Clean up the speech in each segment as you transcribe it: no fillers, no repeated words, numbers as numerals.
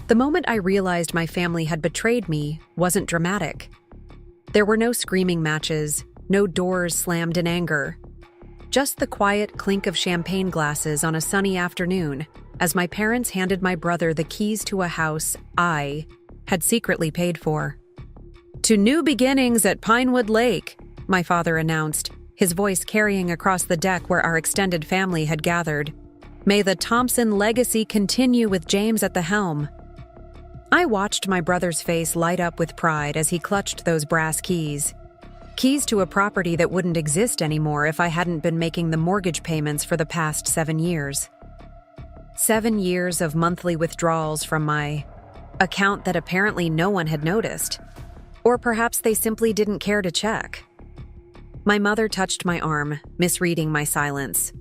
The moment I realized my family had betrayed me wasn't dramatic. There were no screaming matches, no doors slammed in anger. Just the quiet clink of champagne glasses on a sunny afternoon as my parents handed my brother the keys to a house I had secretly paid for. "To new beginnings at Pinewood Lake," my father announced, his voice carrying across the deck where our extended family had gathered. "May the Thompson legacy continue with James at the helm." I watched my brother's face light up with pride as he clutched those brass keys. Keys to a property that wouldn't exist anymore if I hadn't been making the mortgage payments for the past 7 years. 7 years of monthly withdrawals from my account that apparently no one had noticed. Or perhaps they simply didn't care to check. My mother touched my arm, misreading my silence.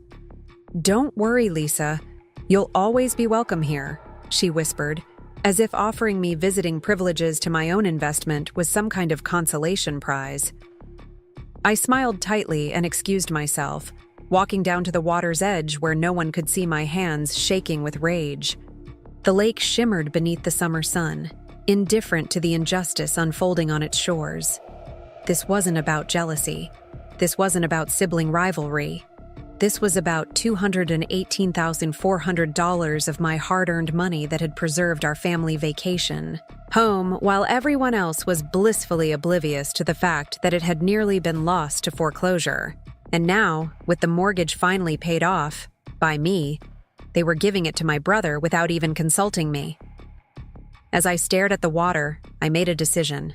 "Don't worry, Lisa. You'll always be welcome here," she whispered, as if offering me visiting privileges to my own investment was some kind of consolation prize. I smiled tightly and excused myself, walking down to the water's edge where no one could see my hands shaking with rage. The lake shimmered beneath the summer sun, indifferent to the injustice unfolding on its shores. This wasn't about jealousy. This wasn't about sibling rivalry. This was about $218,400 of my hard-earned money that had preserved our family vacation home, while everyone else was blissfully oblivious to the fact that it had nearly been lost to foreclosure. And now, with the mortgage finally paid off, by me, they were giving it to my brother without even consulting me. As I stared at the water, I made a decision.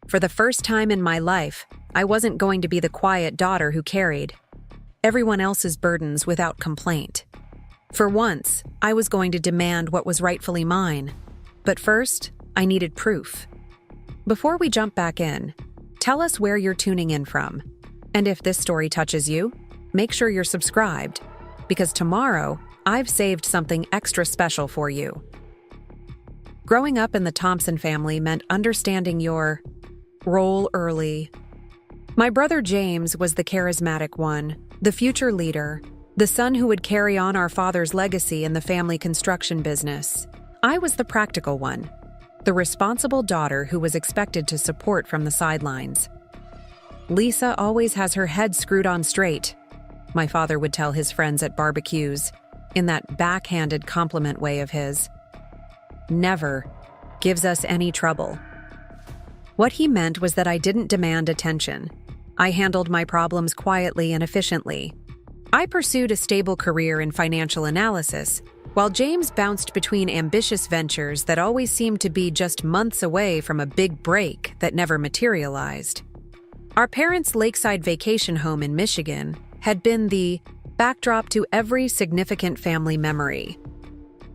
For the first time in my life, I wasn't going to be the quiet daughter who carried everyone else's burdens without complaint. For once, I was going to demand what was rightfully mine. But first, I needed proof. Before we jump back in, tell us where you're tuning in from. And if this story touches you, make sure you're subscribed, because tomorrow, I've saved something extra special for you. Growing up in the Thompson family meant understanding your role early. My brother James was the charismatic one, the future leader, the son who would carry on our father's legacy in the family construction business. I was the practical one, the responsible daughter who was expected to support from the sidelines. "Lisa always has her head screwed on straight," my father would tell his friends at barbecues, in that backhanded compliment way of his. "Never gives us any trouble." What he meant was that I didn't demand attention. I handled my problems quietly and efficiently. I pursued a stable career in financial analysis, while James bounced between ambitious ventures that always seemed to be just months away from a big break that never materialized. Our parents' lakeside vacation home in Michigan had been the backdrop to every significant family memory.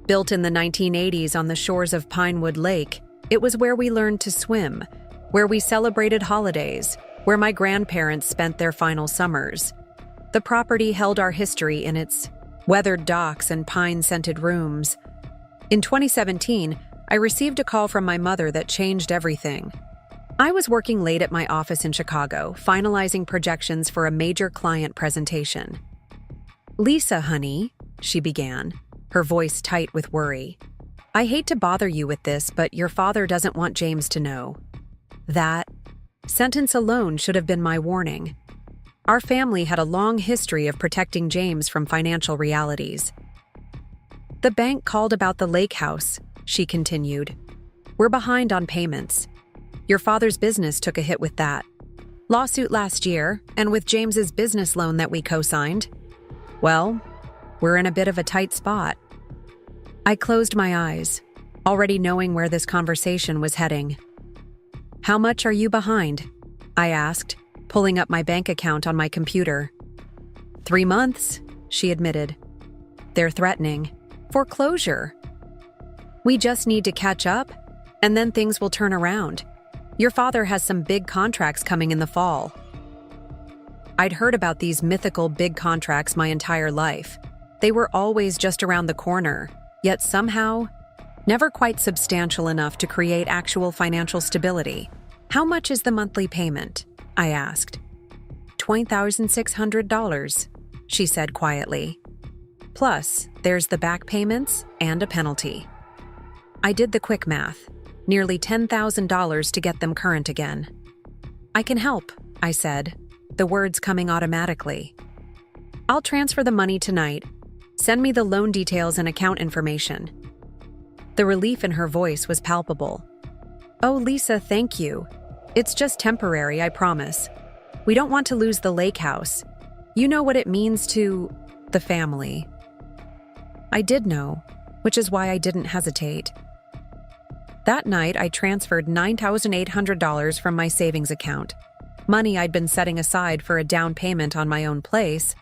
Built in the 1980s on the shores of Pinewood Lake, it was where we learned to swim, where we celebrated holidays, where my grandparents spent their final summers. The property held our history in its weathered docks and pine-scented rooms. In 2017, I received a call from my mother that changed everything. I was working late at my office in Chicago, finalizing projections for a major client presentation. "Lisa, honey," she began, her voice tight with worry. "I hate to bother you with this, but your father doesn't want James to know." That sentence alone should have been my warning. Our family had a long history of protecting James from financial realities. "The bank called about the lake house," she continued. "We're behind on payments. Your father's business took a hit with that. Lawsuit last year, and with James's business loan that we co-signed. Well, we're in a bit of a tight spot." I closed my eyes, already knowing where this conversation was heading. "How much are you behind?" I asked, pulling up my bank account on my computer. 3 months, she admitted. "They're threatening foreclosure. We just need to catch up, and then things will turn around. Your father has some big contracts coming in the fall." I'd heard about these mythical big contracts my entire life. They were always just around the corner, yet somehow never quite substantial enough to create actual financial stability. "How much is the monthly payment?" I asked. $20,600, she said quietly. "Plus, there's the back payments and a penalty." I did the quick math. Nearly $10,000 to get them current again. I can help, I said, the words coming automatically. I'll transfer the money tonight. Send me the loan details and account information. The relief in her voice was palpable. Oh, Lisa, thank you. It's just temporary, I promise. We don't want to lose the lake house. You know what it means to the family. I did know, which is why I didn't hesitate. That night, I transferred $9,800 from my savings account, money I'd been setting aside for a down payment on my own place,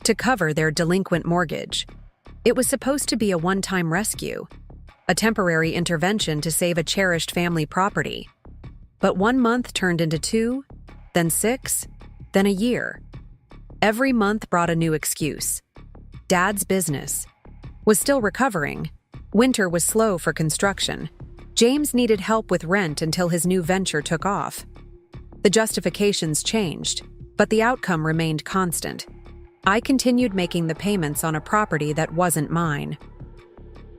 to cover their delinquent mortgage. It was supposed to be a one-time rescue, a temporary intervention to save a cherished family property. But 1 month turned into 2, then 6, then a year. Every month brought a new excuse. Dad's business was still recovering. Winter was slow for construction. James needed help with rent until his new venture took off. The justifications changed, but the outcome remained constant. I continued making the payments on a property that wasn't mine.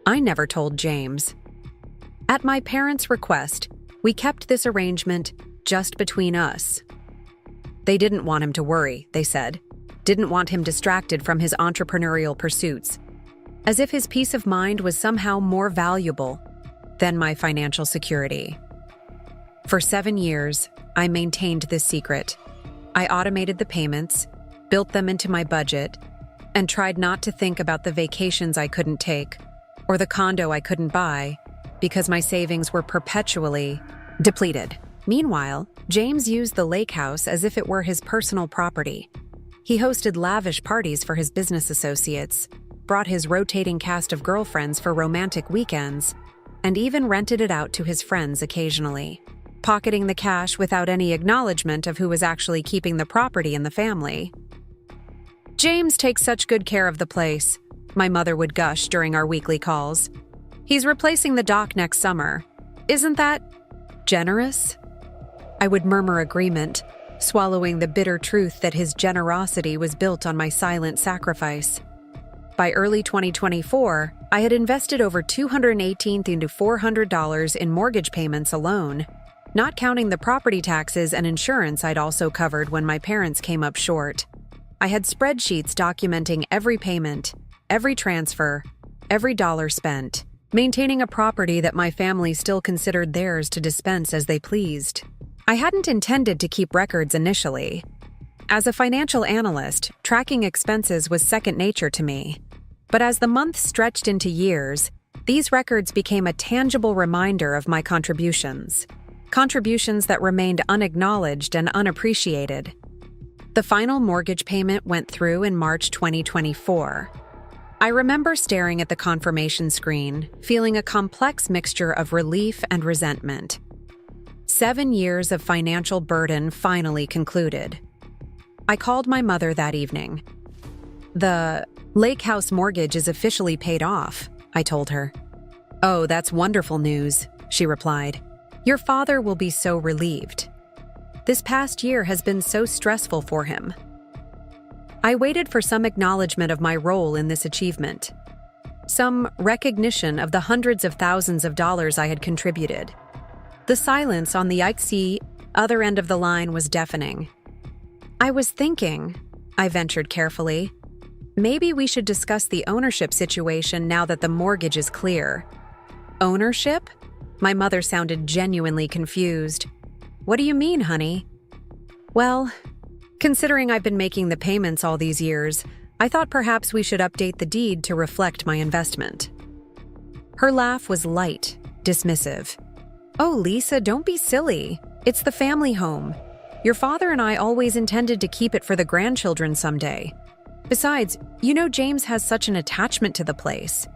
I never told James. At my parents' request, we kept this arrangement just between us. They didn't want him to worry, they said. Didn't want him distracted from his entrepreneurial pursuits. As if his peace of mind was somehow more valuable than my financial security. For 7 years, I maintained this secret. I automated the payments, built them into my budget, and tried not to think about the vacations I couldn't take or the condo I couldn't buy because my savings were perpetually depleted. Meanwhile, James used the lake house as if it were his personal property. He hosted lavish parties for his business associates, brought his rotating cast of girlfriends for romantic weekends, and even rented it out to his friends occasionally, pocketing the cash without any acknowledgement of who was actually keeping the property in the family. James takes such good care of the place, my mother would gush during our weekly calls. He's replacing the dock next summer. Isn't that generous? I would murmur agreement, swallowing the bitter truth that his generosity was built on my silent sacrifice. By early 2024, I had invested over $218,400 in mortgage payments alone, not counting the property taxes and insurance I'd also covered when my parents came up short. I had spreadsheets documenting every payment, every transfer, every dollar spent, maintaining a property that my family still considered theirs to dispense as they pleased. I hadn't intended to keep records initially. As a financial analyst, tracking expenses was second nature to me. But as the months stretched into years, these records became a tangible reminder of my contributions that remained unacknowledged and unappreciated. The final mortgage payment went through in March 2024. I remember staring at the confirmation screen, feeling a complex mixture of relief and resentment. 7 years of financial burden finally concluded. I called my mother that evening. The lake house mortgage is officially paid off, I told her. Oh, that's wonderful news, she replied. Your father will be so relieved. This past year has been so stressful for him. I waited for some acknowledgement of my role in this achievement, some recognition of the hundreds of thousands of dollars I had contributed. The silence on the other end of the line was deafening. I was thinking, I ventured carefully, maybe we should discuss the ownership situation now that the mortgage is clear. Ownership? My mother sounded genuinely confused. What do you mean, honey? Well, considering I've been making the payments all these years, I thought perhaps we should update the deed to reflect my investment. Her laugh was light, dismissive. Oh, Lisa, don't be silly. It's the family home. Your father and I always intended to keep it for the grandchildren someday. Besides, you know James has such an attachment to the place.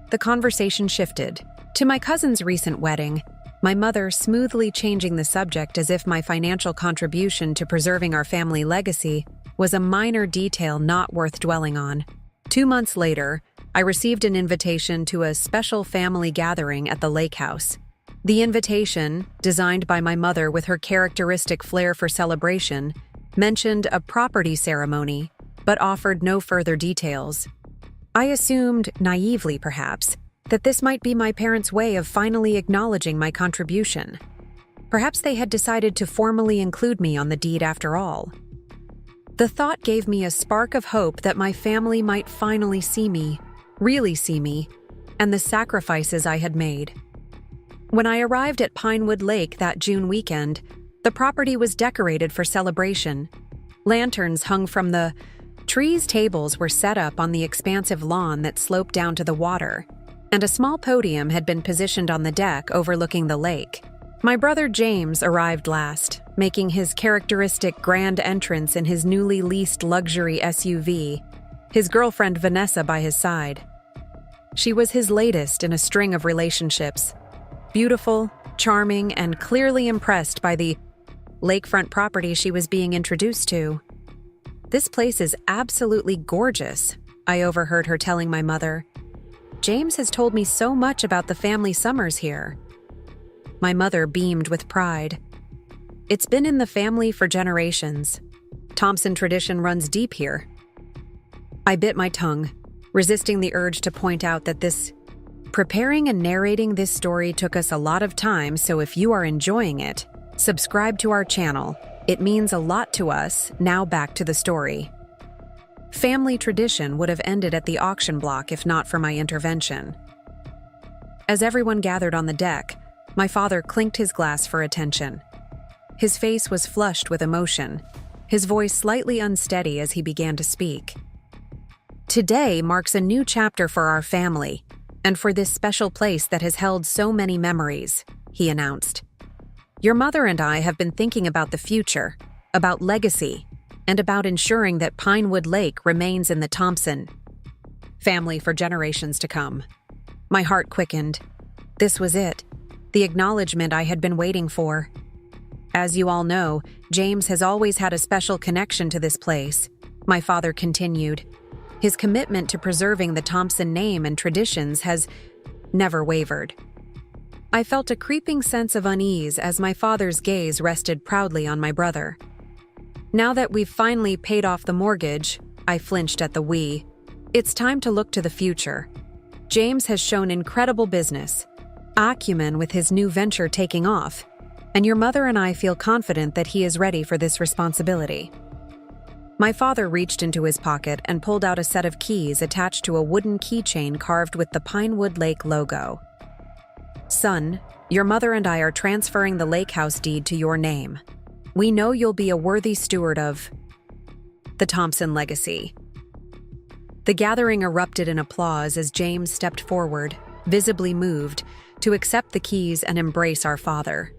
The conversation shifted to my cousin's recent wedding, my mother smoothly changing the subject as if my financial contribution to preserving our family legacy was a minor detail not worth dwelling on. 2 months later, I received an invitation to a special family gathering at the lake house. The invitation, designed by my mother with her characteristic flair for celebration, mentioned a property ceremony, but offered no further details. I assumed, naively perhaps, that this might be my parents' way of finally acknowledging my contribution. Perhaps they had decided to formally include me on the deed after all. The thought gave me a spark of hope that my family might finally see me, really see me, and the sacrifices I had made. When I arrived at Pinewood Lake that June weekend, the property was decorated for celebration. Lanterns hung from the trees, tables were set up on the expansive lawn that sloped down to the water, and a small podium had been positioned on the deck overlooking the lake. My brother James arrived last, making his characteristic grand entrance in his newly leased luxury SUV, his girlfriend Vanessa by his side. She was his latest in a string of relationships, beautiful, charming, and clearly impressed by the lakefront property she was being introduced to. "This place is absolutely gorgeous," I overheard her telling my mother. "James has told me so much about the family summers here." My mother beamed with pride. "It's been in the family for generations. Thompson tradition runs deep here." I bit my tongue, resisting the urge to point out that preparing and narrating this story took us a lot of time, so if you are enjoying it, subscribe to our channel. It means a lot to us. Now back to the story. Family tradition would have ended at the auction block if not for my intervention. As everyone gathered on the deck, my father clinked his glass for attention. His face was flushed with emotion, his voice slightly unsteady as he began to speak. "Today marks a new chapter for our family, and for this special place that has held so many memories," he announced. "Your mother and I have been thinking about the future, about legacy, and about ensuring that Pinewood Lake remains in the Thompson family for generations to come." My heart quickened. This was it, the acknowledgement I had been waiting for. "As you all know, James has always had a special connection to this place," my father continued. "His commitment to preserving the Thompson name and traditions has never wavered." I felt a creeping sense of unease as my father's gaze rested proudly on my brother. "Now that we've finally paid off the mortgage," I flinched at the "we," "it's time to look to the future. James has shown incredible business acumen with his new venture taking off, and your mother and I feel confident that he is ready for this responsibility." My father reached into his pocket and pulled out a set of keys attached to a wooden keychain carved with the Pinewood Lake logo. "Son, your mother and I are transferring the lake house deed to your name. We know you'll be a worthy steward of the Thompson legacy." The gathering erupted in applause as James stepped forward, visibly moved, to accept the keys and embrace our father.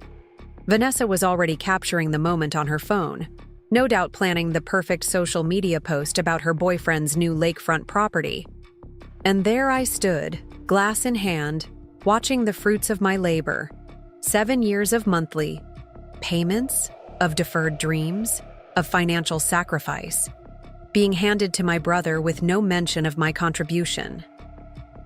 Vanessa was already capturing the moment on her phone, no doubt planning the perfect social media post about her boyfriend's new lakefront property. And there I stood, glass in hand, watching the fruits of my labor. 7 years of monthly payments, of deferred dreams, of financial sacrifice, being handed to my brother with no mention of my contribution.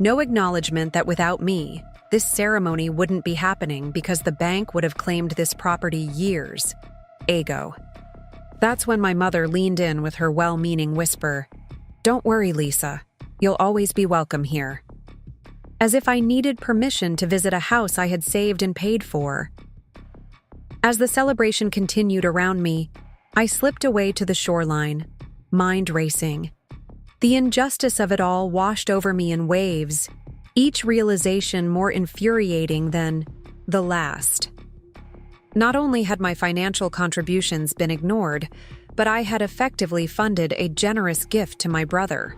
No acknowledgement that without me, this ceremony wouldn't be happening because the bank would have claimed this property years ago. That's when my mother leaned in with her well-meaning whisper, "Don't worry, Lisa. You'll always be welcome here." As if I needed permission to visit a house I had saved and paid for. As the celebration continued around me, I slipped away to the shoreline, mind racing. The injustice of it all washed over me in waves, each realization more infuriating than the last. Not only had my financial contributions been ignored, but I had effectively funded a generous gift to my brother.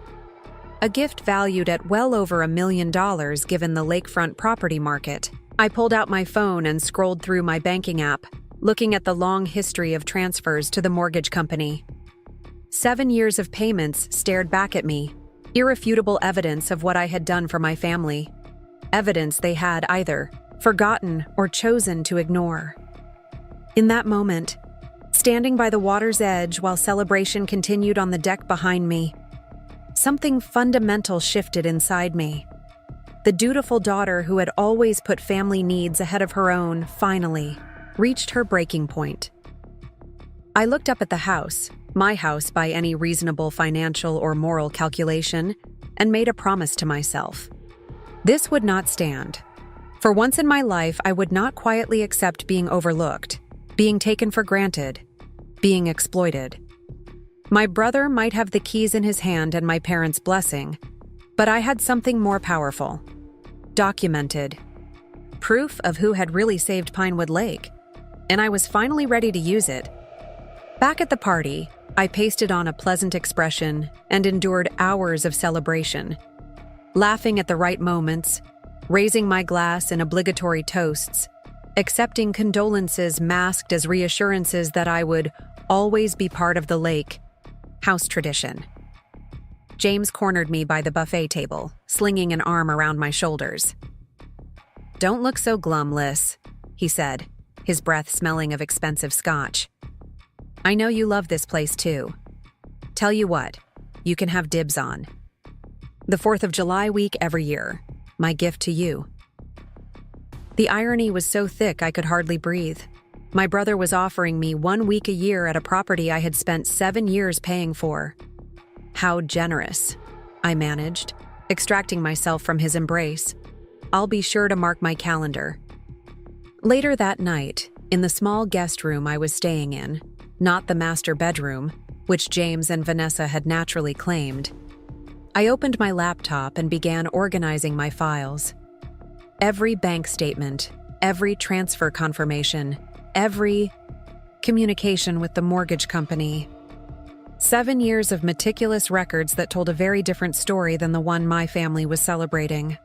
A gift valued at well over $1 million given the lakefront property market. I pulled out my phone and scrolled through my banking app, looking at the long history of transfers to the mortgage company. 7 years of payments stared back at me, irrefutable evidence of what I had done for my family. Evidence they had either forgotten or chosen to ignore. In that moment, standing by the water's edge while celebration continued on the deck behind me, something fundamental shifted inside me. The dutiful daughter who had always put family needs ahead of her own finally reached her breaking point. I looked up at the house, my house by any reasonable financial or moral calculation, and made a promise to myself. This would not stand. For once in my life, I would not quietly accept being overlooked, being taken for granted, being exploited. My brother might have the keys in his hand and my parents' blessing, but I had something more powerful. Documented. Proof of who had really saved Pinewood Lake, and I was finally ready to use it. Back at the party, I pasted on a pleasant expression and endured hours of celebration, laughing at the right moments, raising my glass in obligatory toasts, accepting condolences masked as reassurances that I would always be part of the lake. House tradition. James cornered me by the buffet table, slinging an arm around my shoulders. "Don't look so glum, Liz," he said, his breath smelling of expensive scotch. "I know you love this place too. Tell you what, you can have dibs on the 4th of July week every year. My gift to you." The irony was so thick I could hardly breathe. My brother was offering me 1 week a year at a property I had spent 7 years paying for. How generous, I managed, extracting myself from his embrace. "I'll be sure to mark my calendar." Later that night, in the small guest room I was staying in, not the master bedroom, which James and Vanessa had naturally claimed, I opened my laptop and began organizing my files. Every bank statement, every transfer confirmation, every communication with the mortgage company. 7 years of meticulous records that told a very different story than the one my family was celebrating.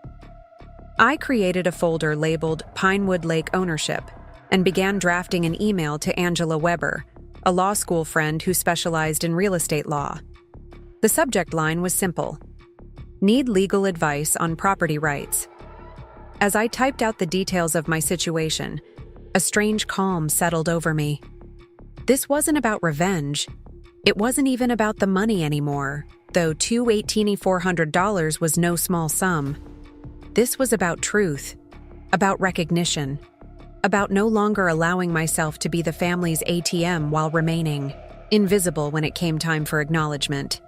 I created a folder labeled Pinewood Lake Ownership and began drafting an email to Angela Weber, a law school friend who specialized in real estate law. The subject line was simple: "Need legal advice on property rights." As I typed out the details of my situation, a strange calm settled over me. This wasn't about revenge. It wasn't even about the money anymore, though $2,400 was no small sum. This was about truth, about recognition, about no longer allowing myself to be the family's ATM while remaining invisible when it came time for acknowledgement.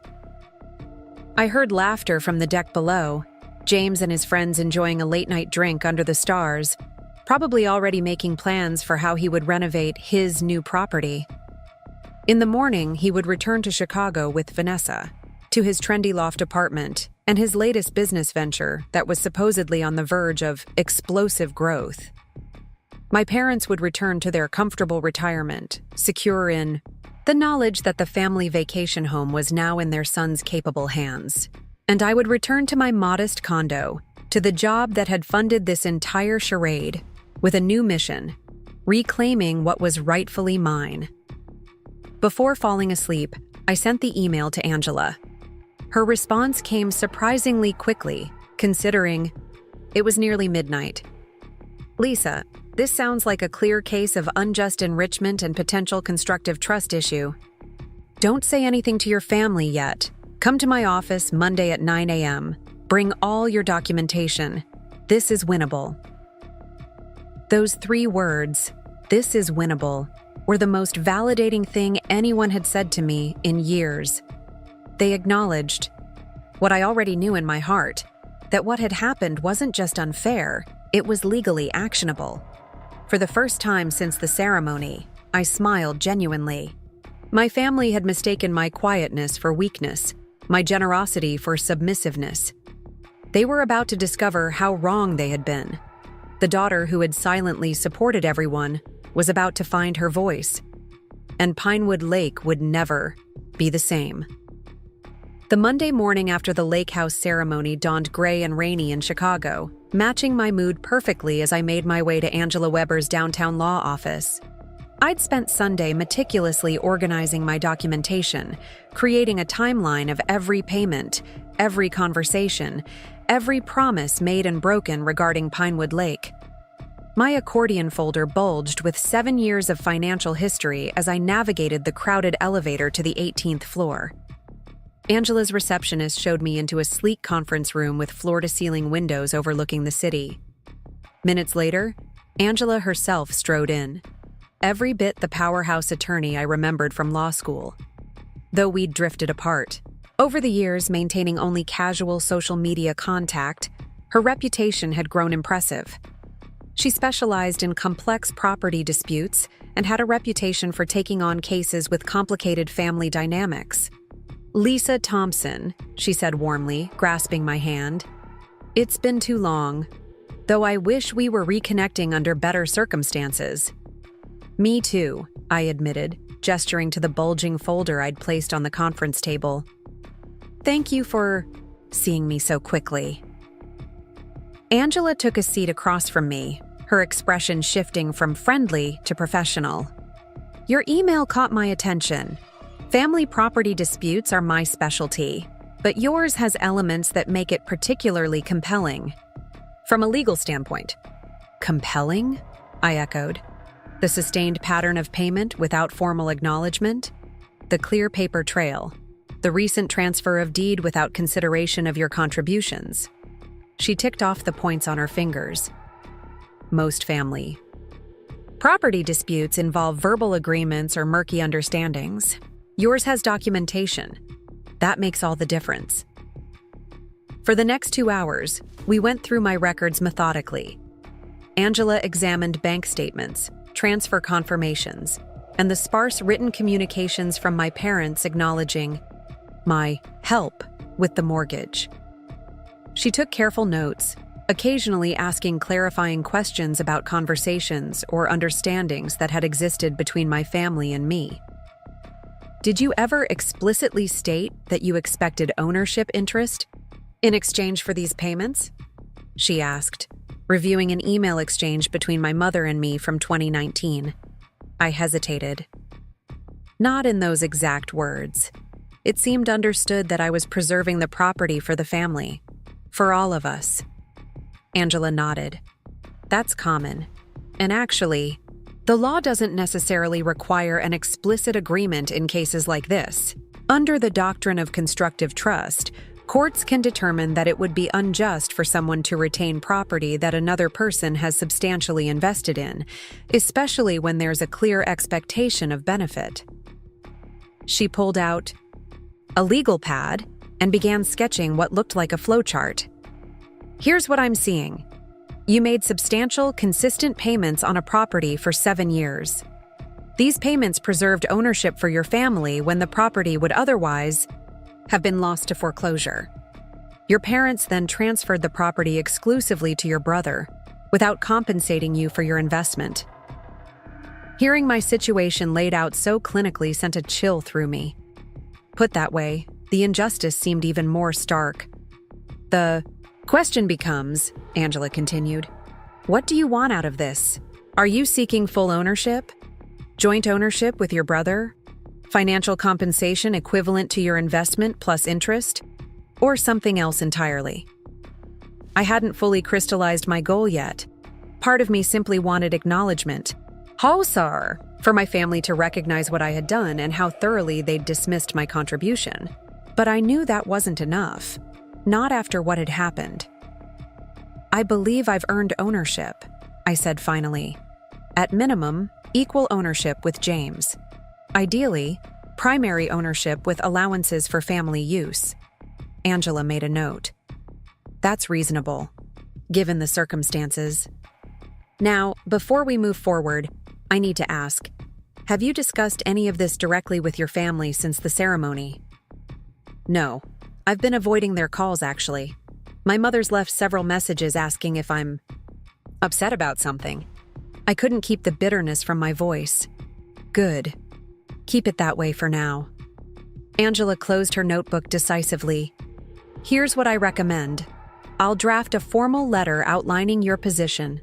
I heard laughter from the deck below, James and his friends enjoying a late-night drink under the stars, probably already making plans for how he would renovate his new property. In the morning, he would return to Chicago with Vanessa, to his trendy loft apartment and his latest business venture that was supposedly on the verge of explosive growth. My parents would return to their comfortable retirement, secure in the knowledge that the family vacation home was now in their son's capable hands. And I would return to my modest condo, to the job that had funded this entire charade, with a new mission: reclaiming what was rightfully mine. Before falling asleep, I sent the email to Angela. Her response came surprisingly quickly, considering it was nearly midnight. "Lisa, this sounds like a clear case of unjust enrichment and potential constructive trust issue. Don't say anything to your family yet. Come to my office Monday at 9 a.m. Bring all your documentation. This is winnable." Those 3 words, "this is winnable," were the most validating thing anyone had said to me in years. They acknowledged what I already knew in my heart, that what had happened wasn't just unfair, it was legally actionable. For the first time since the ceremony, I smiled genuinely. My family had mistaken my quietness for weakness, my generosity for submissiveness. They were about to discover how wrong they had been. The daughter who had silently supported everyone was about to find her voice, and Pinewood Lake would never be the same. The Monday morning after the lake house ceremony dawned gray and rainy in Chicago, matching my mood perfectly as I made my way to Angela Weber's downtown law office. I'd spent Sunday meticulously organizing my documentation, creating a timeline of every payment, every conversation, every promise made and broken regarding Pinewood Lake. My accordion folder bulged with 7 years of financial history as I navigated the crowded elevator to the 18th floor. Angela's receptionist showed me into a sleek conference room with floor-to-ceiling windows overlooking the city. Minutes later, Angela herself strode in. Every bit the powerhouse attorney I remembered from law school. Though we'd drifted apart, over the years maintaining only casual social media contact, Her reputation had grown impressive. She specialized in complex property disputes and had a reputation for taking on cases with complicated family dynamics. "Lisa Thompson," she said warmly, grasping my hand. "It's been too long, though I wish we were reconnecting under better circumstances." "Me too," I admitted, gesturing to the bulging folder I'd placed on the conference table. "Thank you for seeing me so quickly." Angela took a seat across from me, her expression shifting from friendly to professional. "Your email caught my attention. Family property disputes are my specialty, but yours has elements that make it particularly compelling." "From a legal standpoint." "Compelling?" I echoed. "The sustained pattern of payment without formal acknowledgement? The clear paper trail? The recent transfer of deed without consideration of your contributions?" She ticked off the points on her fingers. "Most family property disputes involve verbal agreements or murky understandings. Yours has documentation. That makes all the difference." For the next 2 hours, we went through my records methodically. Angela examined bank statements, transfer confirmations, and the sparse written communications from my parents acknowledging my help with the mortgage. She took careful notes, occasionally asking clarifying questions about conversations or understandings that had existed between my family and me. "Did you ever explicitly state that you expected ownership interest in exchange for these payments?" she asked, reviewing an email exchange between my mother and me from 2019. I hesitated. "Not in those exact words. It seemed understood that I was preserving the property for the family, for all of us." Angela nodded. "That's common. And actually, the law doesn't necessarily require an explicit agreement in cases like this. Under the doctrine of constructive trust, courts can determine that it would be unjust for someone to retain property that another person has substantially invested in, especially when there's a clear expectation of benefit." She pulled out a legal pad and began sketching what looked like a flowchart. "Here's what I'm seeing. You made substantial, consistent payments on a property for 7 years. These payments preserved ownership for your family when the property would otherwise have been lost to foreclosure. Your parents then transferred the property exclusively to your brother, without compensating you for your investment." Hearing my situation laid out so clinically sent a chill through me. Put that way, the injustice seemed even more stark. "The question becomes," Angela continued, "what do you want out of this? Are you seeking full ownership? Joint ownership with your brother? Financial compensation equivalent to your investment plus interest? Or something else entirely?" I hadn't fully crystallized my goal yet. Part of me simply wanted acknowledgement. "How, sir?" for my family to recognize what I had done and how thoroughly they'd dismissed my contribution. But I knew that wasn't enough. Not after what had happened. "I believe I've earned ownership," I said finally. "At minimum, equal ownership with James. Ideally, primary ownership with allowances for family use." Angela made a note. "That's reasonable, given the circumstances. Now, before we move forward, I need to ask, have you discussed any of this directly with your family since the ceremony?" "No. I've been avoiding their calls, actually. My mother's left several messages asking if I'm upset about something." I couldn't keep the bitterness from my voice. "Good. Keep it that way for now." Angela closed her notebook decisively. "Here's what I recommend. I'll draft a formal letter outlining your position,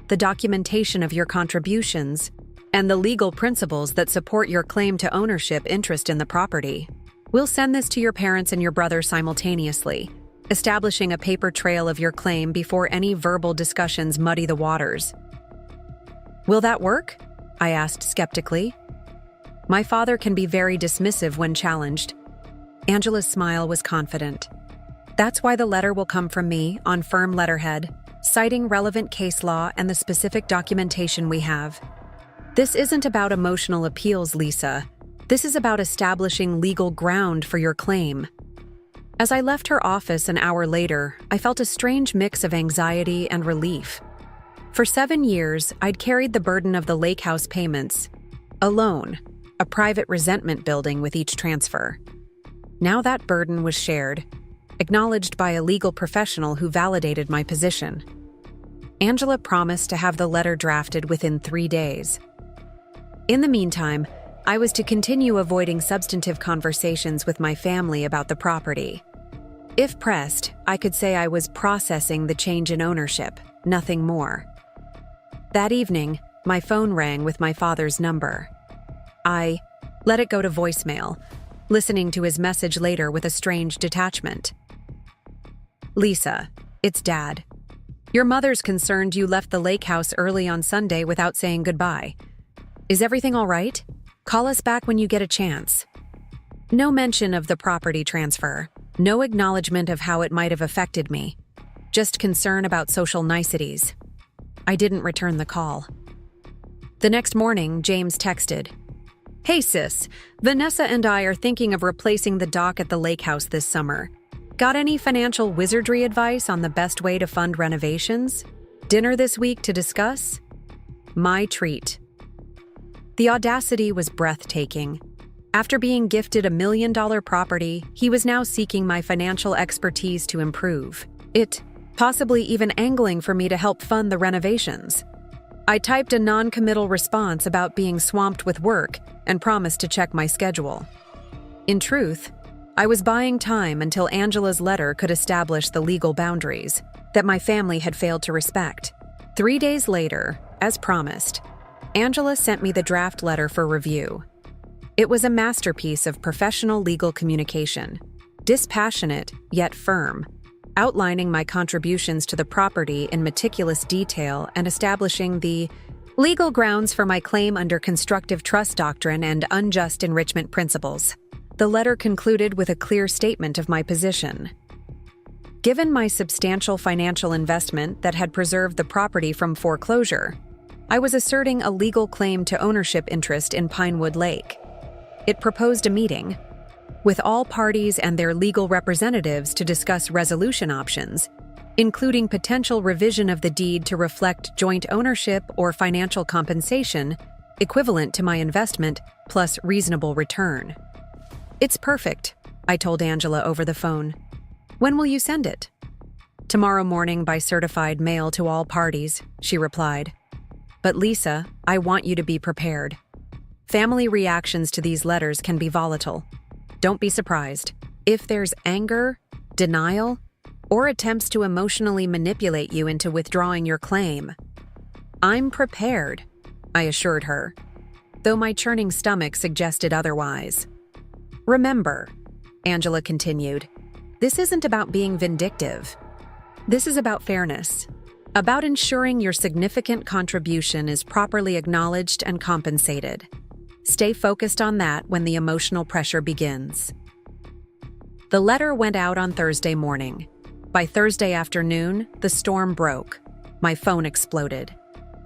the documentation of your contributions, and the legal principles that support your claim to ownership interest in the property. We'll send this to your parents and your brother simultaneously, establishing a paper trail of your claim before any verbal discussions muddy the waters." "Will that work?" I asked skeptically. "My father can be very dismissive when challenged." Angela's smile was confident. "That's why the letter will come from me on firm letterhead, citing relevant case law and the specific documentation we have. This isn't about emotional appeals, Lisa. This is about establishing legal ground for your claim." As I left her office an hour later, I felt a strange mix of anxiety and relief. For 7 years, I'd carried the burden of the lake house payments, alone, a private resentment building with each transfer. Now that burden was shared, acknowledged by a legal professional who validated my position. Angela promised to have the letter drafted within 3 days. In the meantime, I was to continue avoiding substantive conversations with my family about the property. If pressed, I could say I was processing the change in ownership, nothing more. That evening, my phone rang with my father's number. I let it go to voicemail, listening to his message later with a strange detachment. "Lisa, it's Dad. Your mother's concerned you left the lake house early on Sunday without saying goodbye. Is everything all right? Call us back when you get a chance." No mention of the property transfer, no acknowledgement of how it might have affected me, just concern about social niceties. I didn't return the call. The next morning, James texted, "Hey sis, Vanessa and I are thinking of replacing the dock at the lake house this summer. Got any financial wizardry advice on the best way to fund renovations? Dinner this week to discuss?" My treat. The audacity was breathtaking. After being gifted $1 million property, he was now seeking my financial expertise to improve it, possibly even angling for me to help fund the renovations. I typed a non-committal response about being swamped with work and promised to check my schedule. In truth, I was buying time until Angela's letter could establish the legal boundaries that my family had failed to respect. 3 days later, as promised, Angela sent me the draft letter for review. It was a masterpiece of professional legal communication, dispassionate yet firm, outlining my contributions to the property in meticulous detail and establishing the legal grounds for my claim under constructive trust doctrine and unjust enrichment principles. The letter concluded with a clear statement of my position. Given my substantial financial investment that had preserved the property from foreclosure, I was asserting a legal claim to ownership interest in Pinewood Lake. It proposed a meeting with all parties and their legal representatives to discuss resolution options, including potential revision of the deed to reflect joint ownership or financial compensation equivalent to my investment plus reasonable return. "It's perfect," I told Angela over the phone. "When will you send it?" "Tomorrow morning by certified mail to all parties," she replied. "But Lisa, I want you to be prepared. Family reactions to these letters can be volatile. Don't be surprised if there's anger, denial, or attempts to emotionally manipulate you into withdrawing your claim." "I'm prepared," I assured her, though my churning stomach suggested otherwise. "Remember," Angela continued, "this isn't about being vindictive. This is about fairness, about ensuring your significant contribution is properly acknowledged and compensated. Stay focused on that when the emotional pressure begins." The letter went out on Thursday morning. By Thursday afternoon, the storm broke. My phone exploded.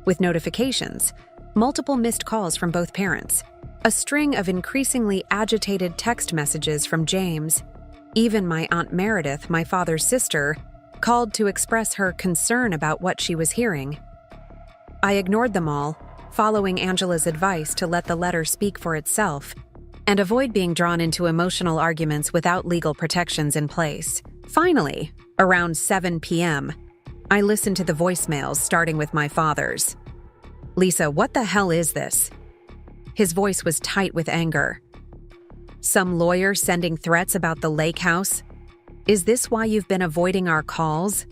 With notifications, multiple missed calls from both parents, a string of increasingly agitated text messages from James. Even my Aunt Meredith, my father's sister, called to express her concern about what she was hearing. I ignored them all, following Angela's advice to let the letter speak for itself and avoid being drawn into emotional arguments without legal protections in place. Finally, around 7 p.m., I listened to the voicemails, starting with my father's. "Lisa, what the hell is this?" His voice was tight with anger. "Some lawyer sending threats about the lake house? Is this why you've been avoiding our calls?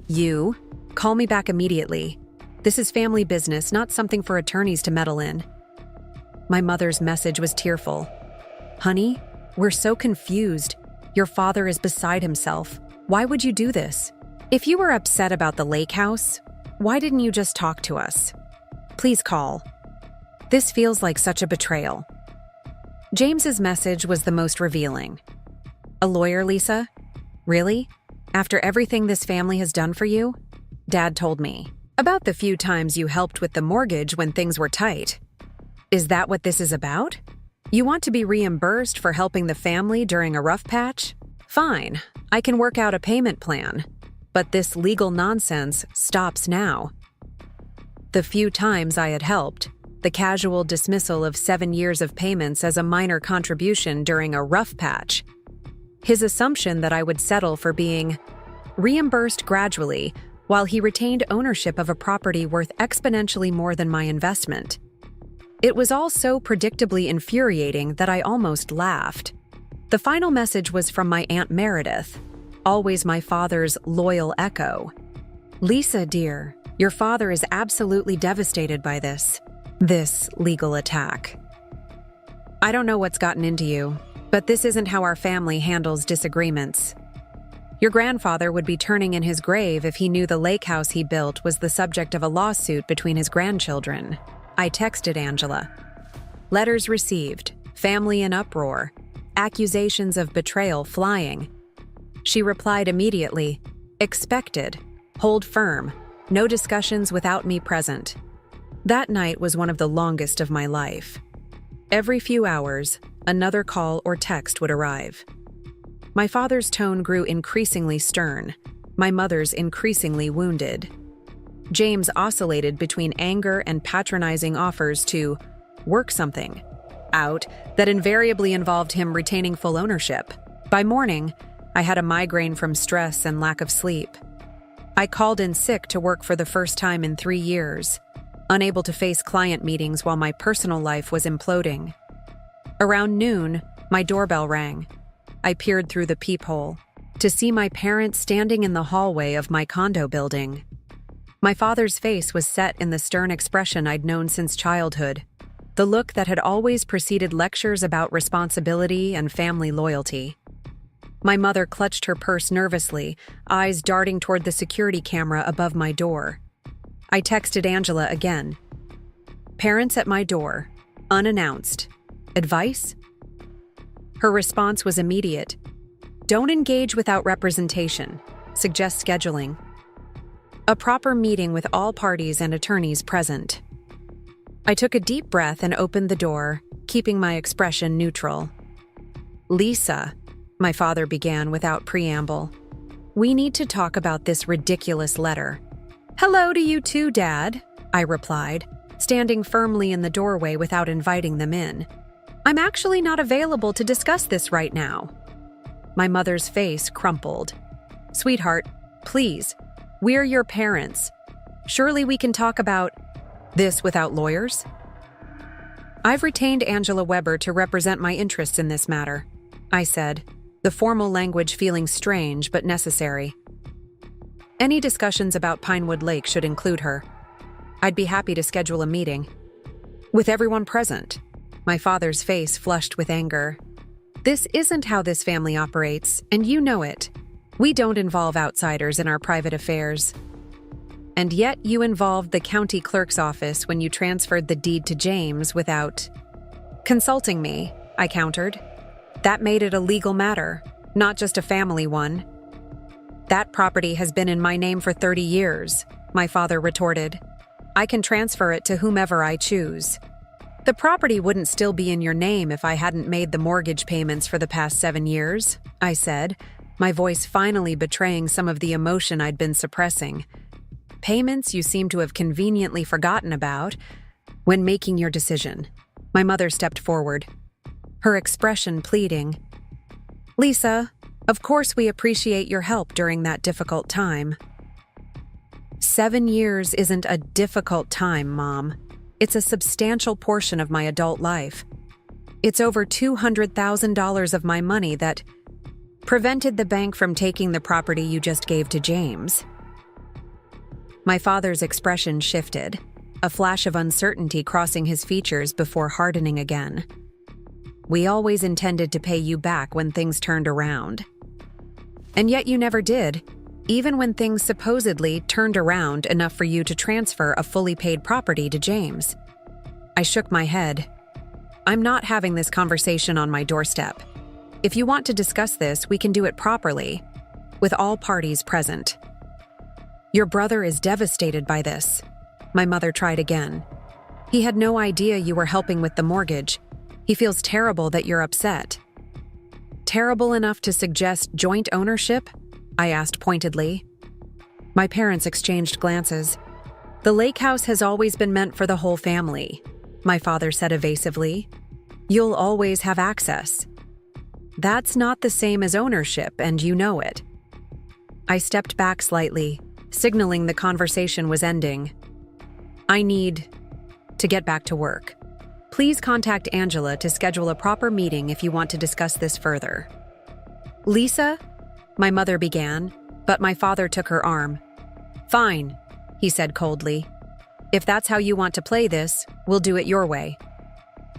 You, call me back immediately. This is family business, not something for attorneys to meddle in." My mother's message was tearful. "Honey, we're so confused. Your father is beside himself. Why would you do this? If you were upset about the lake house, why didn't you just talk to us? Please call. This feels like such a betrayal." James's message was the most revealing. "A lawyer, Lisa? Really? After everything this family has done for you?" Dad told me. "About the few times you helped with the mortgage when things were tight. Is that what this is about? You want to be reimbursed for helping the family during a rough patch? Fine, I can work out a payment plan, but this legal nonsense stops now. The few times I had helped, the casual dismissal of 7 years of payments as a minor contribution during a rough patch. His assumption that I would settle for being reimbursed gradually while he retained ownership of a property worth exponentially more than my investment. It was all so predictably infuriating that I almost laughed. The final message was from my Aunt Meredith, always my father's loyal echo. "Lisa, dear, your father is absolutely devastated by this legal attack. I don't know what's gotten into you, but this isn't how our family handles disagreements. Your grandfather would be turning in his grave if he knew the lake house he built was the subject of a lawsuit between his grandchildren." I texted Angela. Letters received, family in uproar, accusations of betrayal flying. She replied immediately, "Expected. Hold firm. No discussions without me present." That night was one of the longest of my life. Every few hours, another call or text would arrive. My father's tone grew increasingly stern, my mother's increasingly wounded. James oscillated between anger and patronizing offers to work something out that invariably involved him retaining full ownership. By morning, I had a migraine from stress and lack of sleep. I called in sick to work for the first time in 3 years, unable to face client meetings while my personal life was imploding. Around noon, my doorbell rang. I peered through the peephole to see my parents standing in the hallway of my condo building. My father's face was set in the stern expression I'd known since childhood, the look that had always preceded lectures about responsibility and family loyalty. My mother clutched her purse nervously, eyes darting toward the security camera above my door. I texted Angela again. "Parents at my door, unannounced. Advice?" Her response was immediate. "Don't engage without representation. Suggest scheduling. A proper meeting with all parties and attorneys present." I took a deep breath and opened the door, keeping my expression neutral. "Lisa," my father began without preamble, "we need to talk about this ridiculous letter." "Hello to you too, Dad," I replied, standing firmly in the doorway without inviting them in. "I'm actually not available to discuss this right now." My mother's face crumpled. "Sweetheart, please, we're your parents. Surely we can talk about this without lawyers?" "I've retained Angela Weber to represent my interests in this matter," I said, the formal language feeling strange but necessary. "Any discussions about Pinewood Lake should include her. I'd be happy to schedule a meeting with everyone present." My father's face flushed with anger. "This isn't how this family operates, and you know it. We don't involve outsiders in our private affairs. And yet you involved the county clerk's office when you transferred the deed to James without consulting me," I countered. "That made it a legal matter, not just a family one." "That property has been in my name for 30 years, my father retorted. "I can transfer it to whomever I choose." "The property wouldn't still be in your name if I hadn't made the mortgage payments for the past 7 years, I said, my voice finally betraying some of the emotion I'd been suppressing. "Payments you seem to have conveniently forgotten about when making your decision." My mother stepped forward, her expression pleading. "Lisa, of course we appreciate your help during that difficult time." 7 years isn't a difficult time, Mom. It's a substantial portion of my adult life. It's over $200,000 of my money that prevented the bank from taking the property you just gave to James. My father's expression shifted, a flash of uncertainty crossing his features before hardening again. "We always intended to pay you back when things turned around. And yet you never did, even when things supposedly turned around enough for you to transfer a fully paid property to James." I shook my head. "I'm not having this conversation on my doorstep. If you want to discuss this, we can do it properly, with all parties present." "Your brother is devastated by this." My mother tried again. "He had no idea you were helping with the mortgage. He feels terrible that you're upset." Terrible enough to suggest joint ownership? I asked pointedly. My parents exchanged glances. The lake house has always been meant for the whole family, my father said evasively. You'll always have access. That's not the same as ownership, and you know it. I stepped back slightly, signaling the conversation was ending. I need to get back to work. Please contact Angela to schedule a proper meeting if you want to discuss this further. Lisa? My mother began, but my father took her arm. Fine, he said coldly. If that's how you want to play this, we'll do it your way.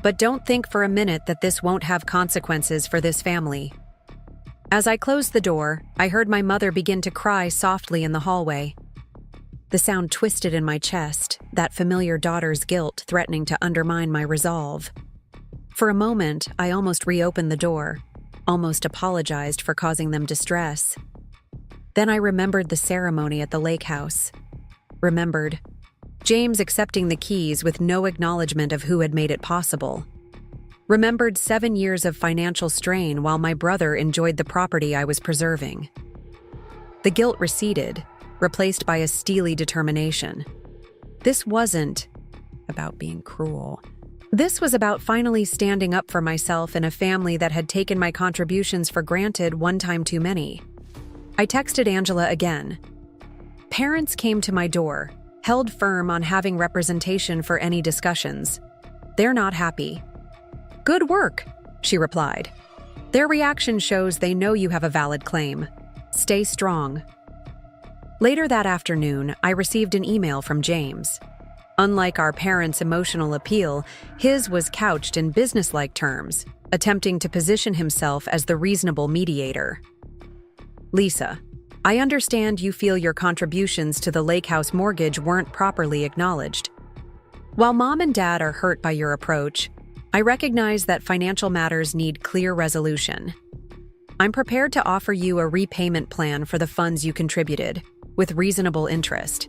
But don't think for a minute that this won't have consequences for this family. As I closed the door, I heard my mother begin to cry softly in the hallway. The sound twisted in my chest, that familiar daughter's guilt threatening to undermine my resolve. For a moment, I almost reopened the door, almost apologized for causing them distress. Then I remembered the ceremony at the lake house. Remembered James accepting the keys with no acknowledgement of who had made it possible. Remembered 7 years of financial strain while my brother enjoyed the property I was preserving. The guilt receded, replaced by a steely determination. This wasn't about being cruel. This was about finally standing up for myself in a family that had taken my contributions for granted one time too many. I texted Angela again. Parents came to my door, held firm on having representation for any discussions. They're not happy. Good work, she replied. Their reaction shows they know you have a valid claim. Stay strong. Later that afternoon, I received an email from James. Unlike our parents' emotional appeal, his was couched in businesslike terms, attempting to position himself as the reasonable mediator. Lisa, I understand you feel your contributions to the lake house mortgage weren't properly acknowledged. While Mom and Dad are hurt by your approach, I recognize that financial matters need clear resolution. I'm prepared to offer you a repayment plan for the funds you contributed, with reasonable interest.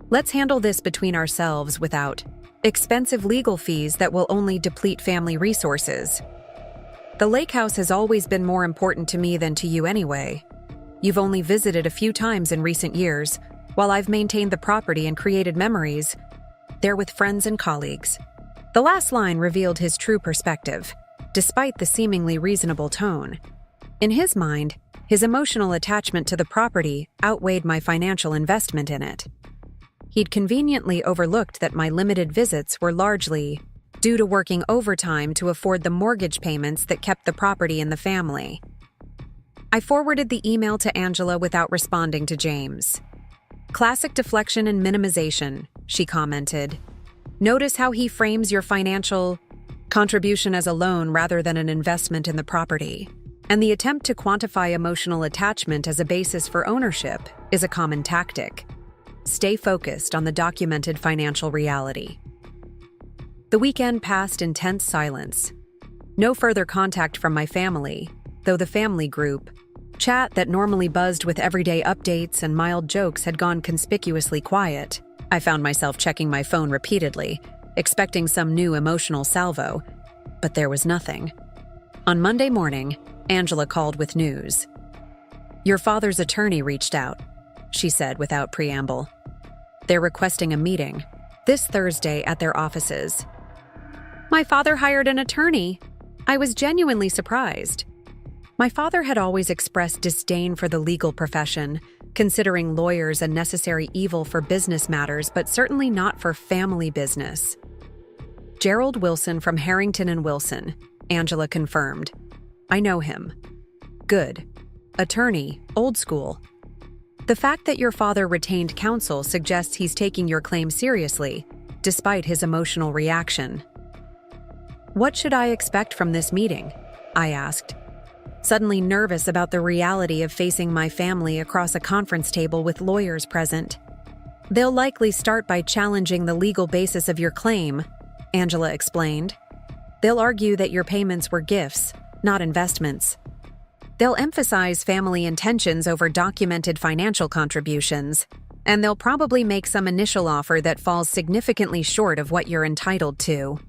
Let's handle this between ourselves without expensive legal fees that will only deplete family resources. The lake house has always been more important to me than to you anyway. You've only visited a few times in recent years, while I've maintained the property and created memories. They're with friends and colleagues. The last line revealed his true perspective, despite the seemingly reasonable tone. In his mind, his emotional attachment to the property outweighed my financial investment in it. He'd conveniently overlooked that my limited visits were largely due to working overtime to afford the mortgage payments that kept the property in the family. I forwarded the email to Angela without responding to James. Classic deflection and minimization, she commented. Notice how he frames your financial contribution as a loan rather than an investment in the property. And the attempt to quantify emotional attachment as a basis for ownership is a common tactic. Stay focused on the documented financial reality. The weekend passed in tense silence. No further contact from my family, though the family group chat that normally buzzed with everyday updates and mild jokes had gone conspicuously quiet. I found myself checking my phone repeatedly, expecting some new emotional salvo, but there was nothing. On Monday morning, Angela called with news. Your father's attorney reached out, she said without preamble. They're requesting a meeting this Thursday at their offices. My father hired an attorney. I was genuinely surprised. My father had always expressed disdain for the legal profession, considering lawyers a necessary evil for business matters, but certainly not for family business. Gerald Wilson from Harrington and Wilson, Angela confirmed. I know him. Good. Attorney, old school. The fact that your father retained counsel suggests he's taking your claim seriously, despite his emotional reaction. What should I expect from this meeting? I asked, suddenly nervous about the reality of facing my family across a conference table with lawyers present. They'll likely start by challenging the legal basis of your claim, Angela explained. They'll argue that your payments were gifts, not investments. They'll emphasize family intentions over documented financial contributions, and they'll probably make some initial offer that falls significantly short of what you're entitled to.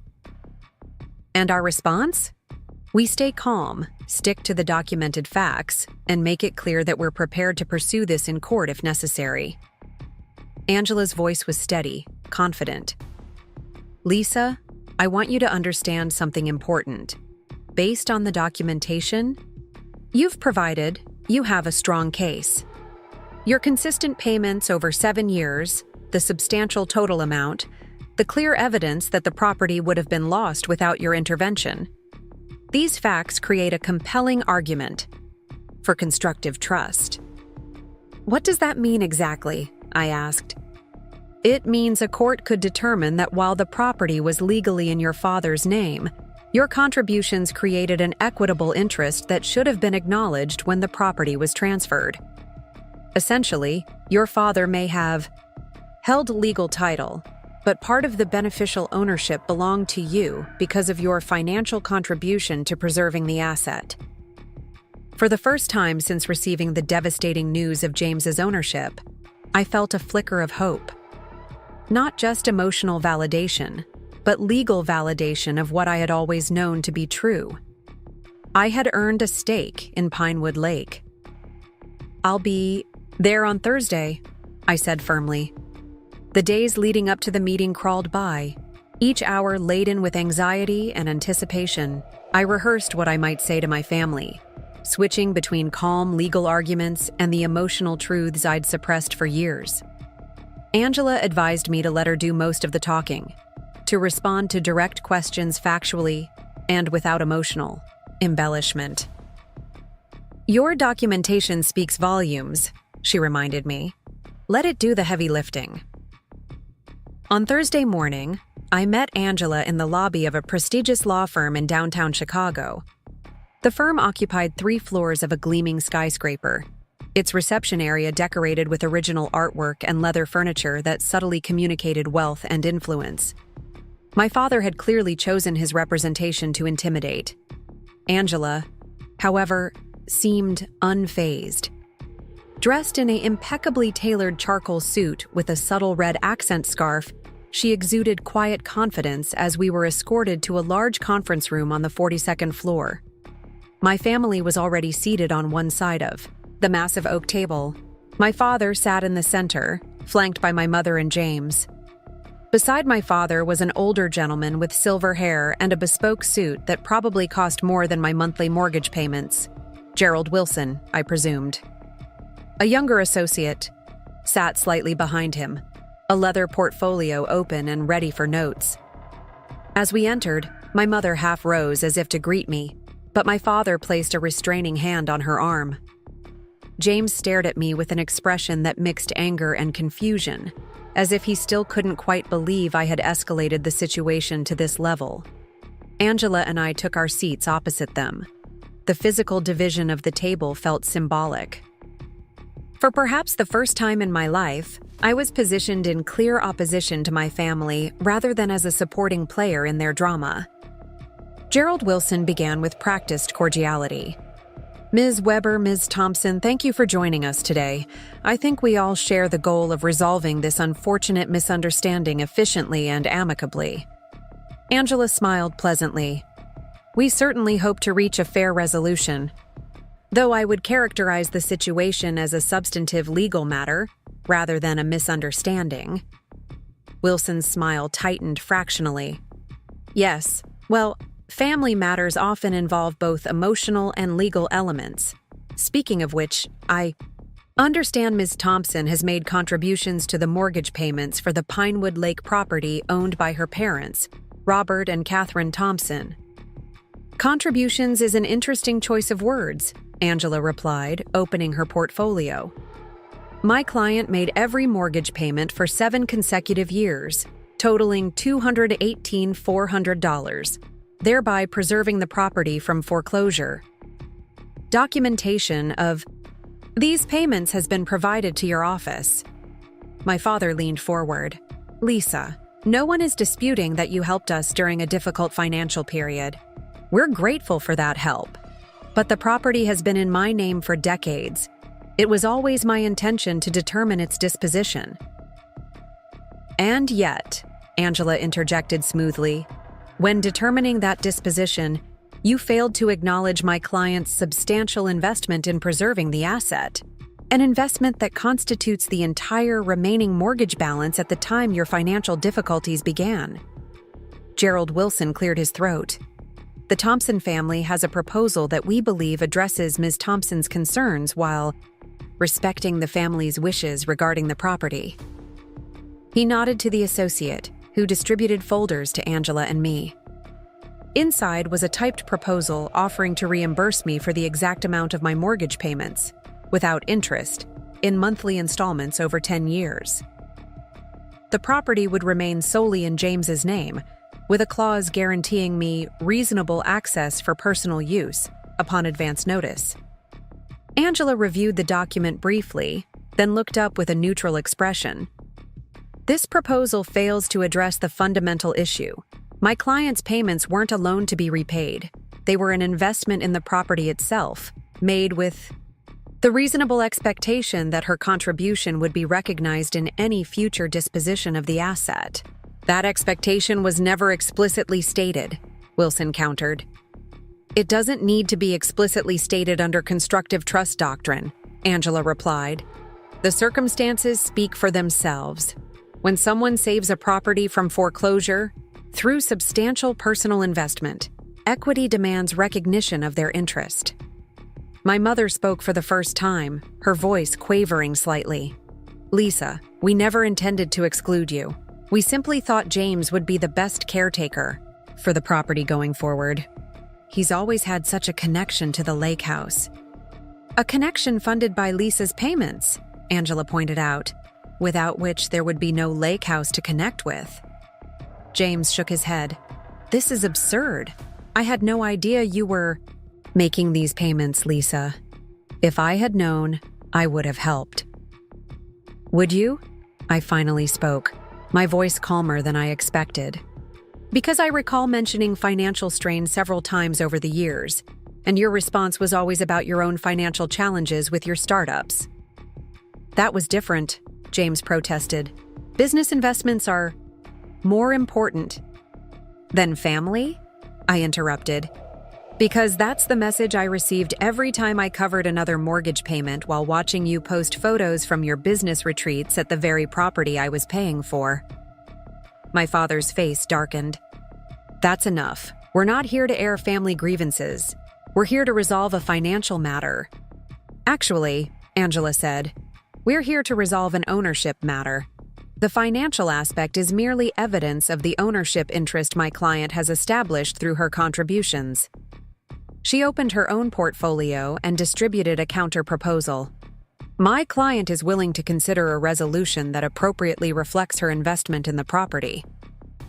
And our response? We stay calm, stick to the documented facts, and make it clear that we're prepared to pursue this in court if necessary. Angela's voice was steady, confident. Lisa, I want you to understand something important. Based on the documentation you've provided, you have a strong case. Your consistent payments over 7 years, the substantial total amount, the clear evidence that the property would have been lost without your intervention. These facts create a compelling argument for constructive trust. What does that mean exactly? I asked. It means a court could determine that while the property was legally in your father's name, your contributions created an equitable interest that should have been acknowledged when the property was transferred. Essentially, your father may have held legal title, but part of the beneficial ownership belonged to you because of your financial contribution to preserving the asset. For the first time since receiving the devastating news of James's ownership, I felt a flicker of hope. Not just emotional validation, but legal validation of what I had always known to be true. I had earned a stake in Pinewood Lake. I'll be there on Thursday, I said firmly. The days leading up to the meeting crawled by, each hour laden with anxiety and anticipation. I rehearsed what I might say to my family, switching between calm legal arguments and the emotional truths I'd suppressed for years. Angela advised me to let her do most of the talking, to respond to direct questions factually and without emotional embellishment. Your documentation speaks volumes, she reminded me. Let it do the heavy lifting. On Thursday morning, I met Angela in the lobby of a prestigious law firm in downtown Chicago. The firm occupied 3 floors of a gleaming skyscraper, its reception area decorated with original artwork and leather furniture that subtly communicated wealth and influence. My father had clearly chosen his representation to intimidate. Angela, however, seemed unfazed. Dressed in an impeccably tailored charcoal suit with a subtle red accent scarf, she exuded quiet confidence as we were escorted to a large conference room on the 42nd floor. My family was already seated on one side of the massive oak table. My father sat in the center, flanked by my mother and James. Beside my father was an older gentleman with silver hair and a bespoke suit that probably cost more than my monthly mortgage payments. Gerald Wilson, I presumed. A younger associate sat slightly behind him, a leather portfolio open and ready for notes. As we entered, my mother half rose as if to greet me, but my father placed a restraining hand on her arm. James stared at me with an expression that mixed anger and confusion, as if he still couldn't quite believe I had escalated the situation to this level. Angela and I took our seats opposite them. The physical division of the table felt symbolic. For perhaps the first time in my life, I was positioned in clear opposition to my family rather than as a supporting player in their drama. Gerald Wilson began with practiced cordiality. Ms. Weber, Ms. Thompson, thank you for joining us today. I think we all share the goal of resolving this unfortunate misunderstanding efficiently and amicably. Angela smiled pleasantly. We certainly hope to reach a fair resolution. Though I would characterize the situation as a substantive legal matter, rather than a misunderstanding. Wilson's smile tightened fractionally. Yes, well, family matters often involve both emotional and legal elements. Speaking of which, I understand Ms. Thompson has made contributions to the mortgage payments for the Pinewood Lake property owned by her parents, Robert and Catherine Thompson. Contributions is an interesting choice of words, Angela replied, opening her portfolio. My client made every mortgage payment for 7 consecutive years, totaling $218,400, thereby preserving the property from foreclosure. Documentation of these payments has been provided to your office. My father leaned forward. Lisa, no one is disputing that you helped us during a difficult financial period. We're grateful for that help. But the property has been in my name for decades. It was always my intention to determine its disposition. And yet, Angela interjected smoothly, when determining that disposition, You failed to acknowledge my client's substantial investment in preserving the asset, an investment that constitutes the entire remaining mortgage balance at the time your financial difficulties began. Gerald Wilson cleared his throat. The Thompson family has a proposal that we believe addresses Ms. Thompson's concerns while respecting the family's wishes regarding the property. He nodded to the associate, who distributed folders to Angela and me. Inside was a typed proposal offering to reimburse me for the exact amount of my mortgage payments, without interest, in monthly installments over 10 years. The property would remain solely in James's name, with a clause guaranteeing me reasonable access for personal use upon advance notice. Angela reviewed the document briefly, then looked up with a neutral expression. This proposal fails to address the fundamental issue. My client's payments weren't a loan to be repaid. They were an investment in the property itself, made with the reasonable expectation that her contribution would be recognized in any future disposition of the asset. That expectation was never explicitly stated, Wilson countered. It doesn't need to be explicitly stated under constructive trust doctrine, Angela replied. The circumstances speak for themselves. When someone saves a property from foreclosure, through substantial personal investment, equity demands recognition of their interest. My mother spoke for the first time, her voice quavering slightly. Lisa, we never intended to exclude you. We simply thought James would be the best caretaker for the property going forward. He's always had such a connection to the lake house. A connection funded by Lisa's payments, Angela pointed out, without which there would be no lake house to connect with. James shook his head. This is absurd. I had no idea you were making these payments, Lisa. If I had known, I would have helped. Would you? I finally spoke, my voice calmer than I expected. Because I recall mentioning financial strain several times over the years, and your response was always about your own financial challenges with your startups. That was different, James protested. Business investments are more important than family? I interrupted. Because that's the message I received every time I covered another mortgage payment while watching you post photos from your business retreats at the very property I was paying for. My father's face darkened. That's enough. We're not here to air family grievances. We're here to resolve a financial matter. Actually, Angela said, we're here to resolve an ownership matter. The financial aspect is merely evidence of the ownership interest my client has established through her contributions. She opened her own portfolio and distributed a counter-proposal. My client is willing to consider a resolution that appropriately reflects her investment in the property.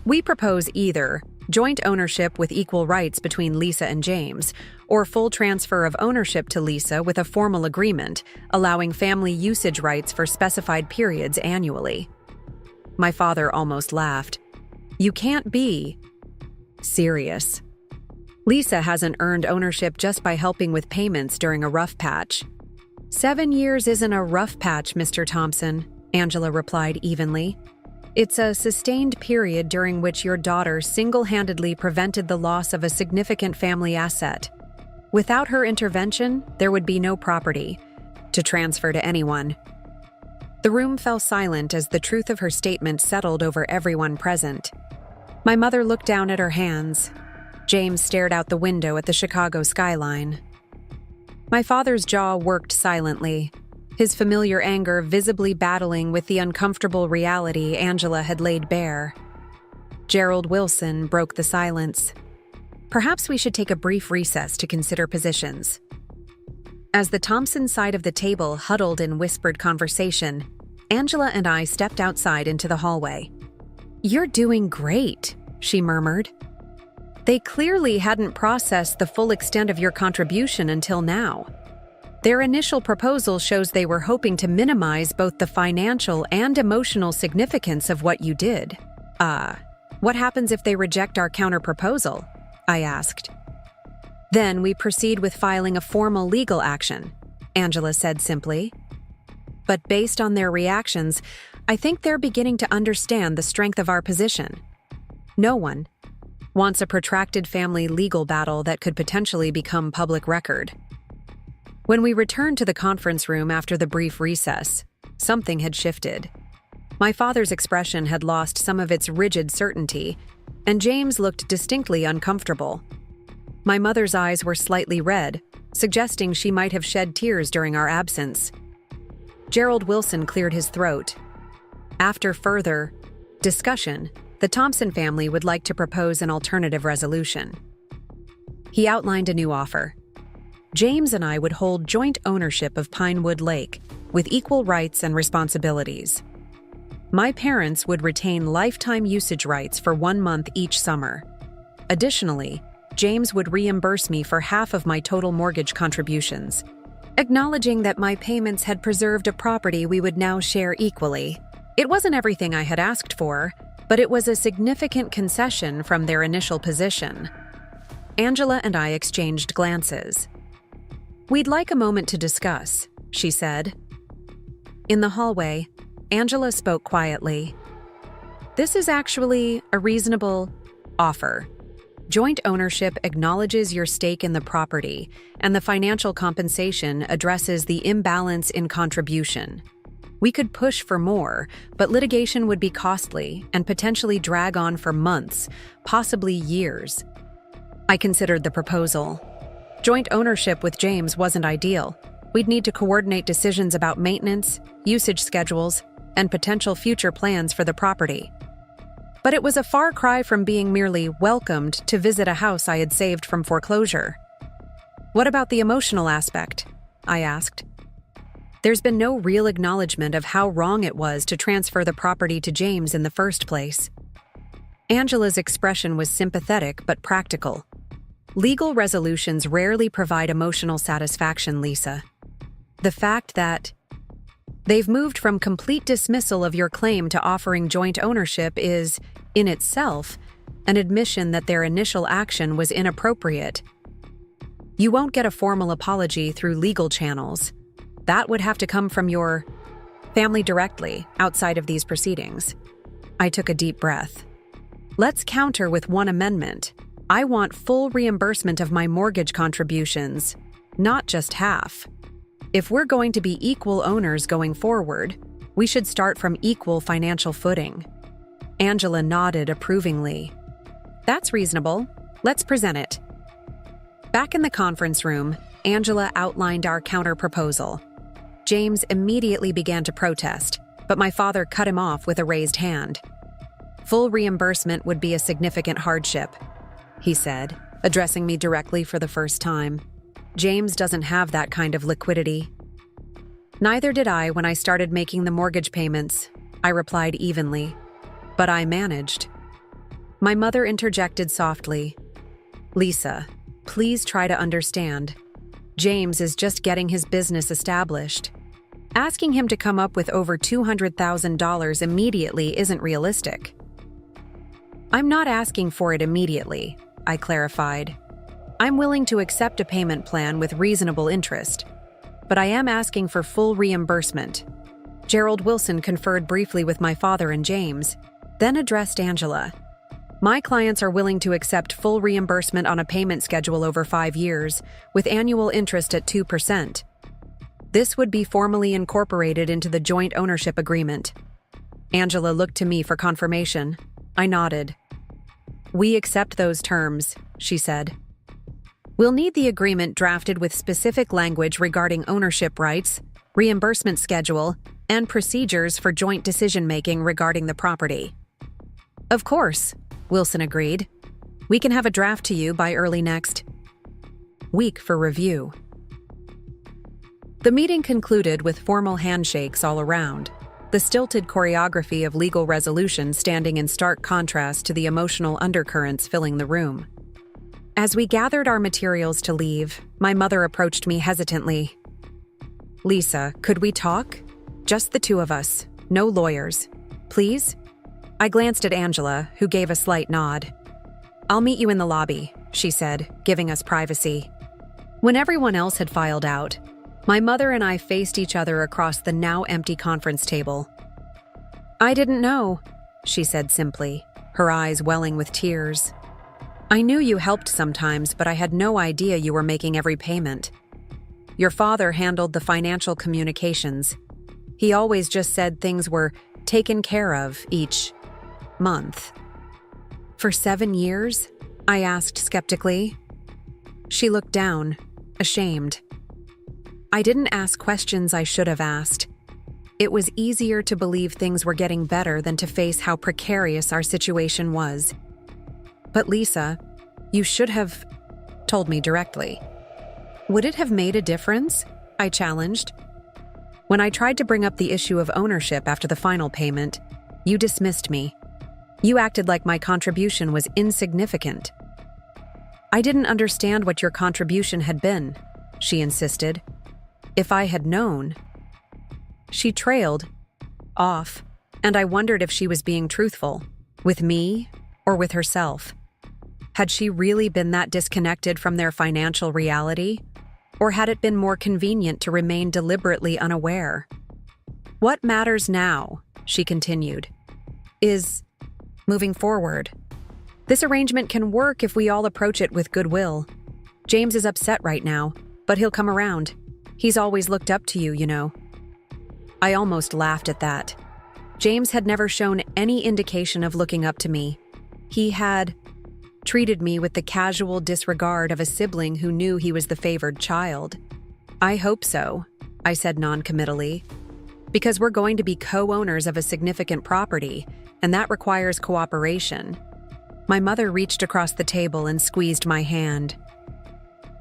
We propose either joint ownership with equal rights between Lisa and James, or full transfer of ownership to Lisa with a formal agreement, allowing family usage rights for specified periods annually. My father almost laughed. You can't be serious. Lisa hasn't earned ownership just by helping with payments during a rough patch. 7 years isn't a rough patch, Mr. Thompson, Angela replied evenly. It's a sustained period during which your daughter single-handedly prevented the loss of a significant family asset. Without her intervention, there would be no property to transfer to anyone. The room fell silent as the truth of her statement settled over everyone present. My mother looked down at her hands. James stared out the window at the Chicago skyline. My father's jaw worked silently, his familiar anger visibly battling with the uncomfortable reality Angela had laid bare. Gerald Wilson broke the silence. Perhaps we should take a brief recess to consider positions. As the Thompson side of the table huddled in whispered conversation, Angela and I stepped outside into the hallway. You're doing great, she murmured. They clearly hadn't processed the full extent of your contribution until now. Their initial proposal shows they were hoping to minimize both the financial and emotional significance of what you did. What happens if they reject our counter-proposal? I asked. Then we proceed with filing a formal legal action, Angela said simply. But based on their reactions, I think they're beginning to understand the strength of our position. No one, wants a protracted family legal battle that could potentially become public record. When we returned to the conference room after the brief recess, something had shifted. My father's expression had lost some of its rigid certainty, and James looked distinctly uncomfortable. My mother's eyes were slightly red, suggesting she might have shed tears during our absence. Gerald Wilson cleared his throat. After further discussion, the Thompson family would like to propose an alternative resolution. He outlined a new offer. James and I would hold joint ownership of Pinewood Lake, with equal rights and responsibilities. My parents would retain lifetime usage rights for 1 month each summer. Additionally, James would reimburse me for half of my total mortgage contributions, acknowledging that my payments had preserved a property we would now share equally. It wasn't everything I had asked for, but it was a significant concession from their initial position. Angela and I exchanged glances. "We'd like a moment to discuss," she said. In the hallway, Angela spoke quietly. "This is actually a reasonable offer. Joint ownership acknowledges your stake in the property, and the financial compensation addresses the imbalance in contribution. We could push for more, but litigation would be costly and potentially drag on for months, possibly years." I considered the proposal. Joint ownership with James wasn't ideal. We'd need to coordinate decisions about maintenance, usage schedules, and potential future plans for the property. But it was a far cry from being merely welcomed to visit a house I had saved from foreclosure. "What about the emotional aspect?" I asked. "There's been no real acknowledgement of how wrong it was to transfer the property to James in the first place." Angela's expression was sympathetic but practical. "Legal resolutions rarely provide emotional satisfaction, Lisa. The fact that they've moved from complete dismissal of your claim to offering joint ownership is, in itself, an admission that their initial action was inappropriate. You won't get a formal apology through legal channels. That would have to come from your family directly, outside of these proceedings." I took a deep breath. "Let's counter with one amendment. I want full reimbursement of my mortgage contributions, not just half. If we're going to be equal owners going forward, we should start from equal financial footing." Angela nodded approvingly. "That's reasonable. Let's present it." Back in the conference room, Angela outlined our counter-proposal. James immediately began to protest, but my father cut him off with a raised hand. "Full reimbursement would be a significant hardship," he said, addressing me directly for the first time. "James doesn't have that kind of liquidity." "Neither did I when I started making the mortgage payments," I replied evenly. "But I managed." My mother interjected softly. "Lisa, please try to understand. James is just getting his business established. Asking him to come up with over $200,000 immediately isn't realistic." "I'm not asking for it immediately," I clarified. "I'm willing to accept a payment plan with reasonable interest, but I am asking for full reimbursement." Gerald Wilson conferred briefly with my father and James, then addressed Angela. "My clients are willing to accept full reimbursement on a payment schedule over 5 years, with annual interest at 2%. This would be formally incorporated into the joint ownership agreement." Angela looked to me for confirmation. I nodded. "We accept those terms," she said. "We'll need the agreement drafted with specific language regarding ownership rights, reimbursement schedule, and procedures for joint decision-making regarding the property." "Of course," Wilson agreed. "We can have a draft to you by early next week for review." The meeting concluded with formal handshakes all around, the stilted choreography of legal resolution standing in stark contrast to the emotional undercurrents filling the room. As we gathered our materials to leave, my mother approached me hesitantly. "Lisa, could we talk? Just the two of us, no lawyers. Please?" I glanced at Angela, who gave a slight nod. "I'll meet you in the lobby," she said, giving us privacy. When everyone else had filed out, my mother and I faced each other across the now empty conference table. "I didn't know," she said simply, her eyes welling with tears. I knew you helped sometimes, but I had no idea you were making every payment. Your father handled the financial communications. He always just said things were taken care of each month. For 7 years? I asked skeptically. She looked down, ashamed. I didn't ask questions I should have asked. It was easier to believe things were getting better than to face how precarious our situation was. But Lisa, you should have told me directly. Would it have made a difference? I challenged. When I tried to bring up the issue of ownership after the final payment, you dismissed me. You acted like my contribution was insignificant. I didn't understand what your contribution had been, she insisted. If I had known. She trailed off, and I wondered if she was being truthful, with me or with herself. Had she really been that disconnected from their financial reality? Or had it been more convenient to remain deliberately unaware? What matters now, she continued, is moving forward. This arrangement can work if we all approach it with goodwill. James is upset right now, but he'll come around. He's always looked up to you, you know. I almost laughed at that. James had never shown any indication of looking up to me. He had treated me with the casual disregard of a sibling who knew he was the favored child. I hope so, I said non-committally, because we're going to be co-owners of a significant property, and that requires cooperation. My mother reached across the table and squeezed my hand.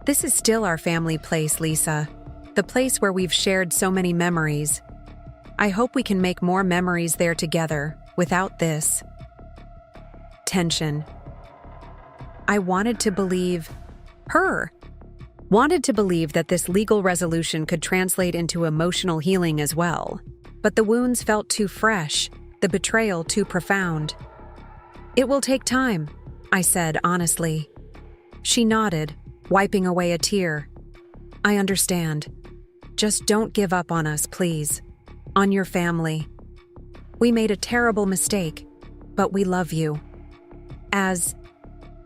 This is still our family place, Lisa, the place where we've shared so many memories. I hope we can make more memories there together, without this tension. I wanted to believe that this legal resolution could translate into emotional healing as well. But the wounds felt too fresh, the betrayal too profound. It will take time, I said honestly. She nodded, wiping away a tear. I understand. Just don't give up on us, please. On your family. We made a terrible mistake, but we love you. As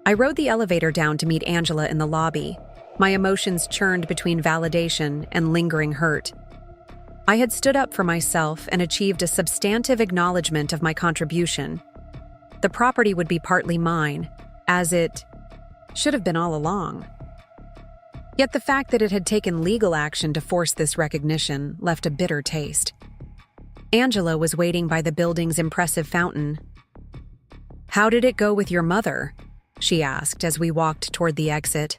I rode the elevator down to meet Angela in the lobby, my emotions churned between validation and lingering hurt. I had stood up for myself and achieved a substantive acknowledgement of my contribution. The property would be partly mine, as it should have been all along. Yet the fact that it had taken legal action to force this recognition left a bitter taste. Angela was waiting by the building's impressive fountain. "How did it go with your mother?" she asked as we walked toward the exit.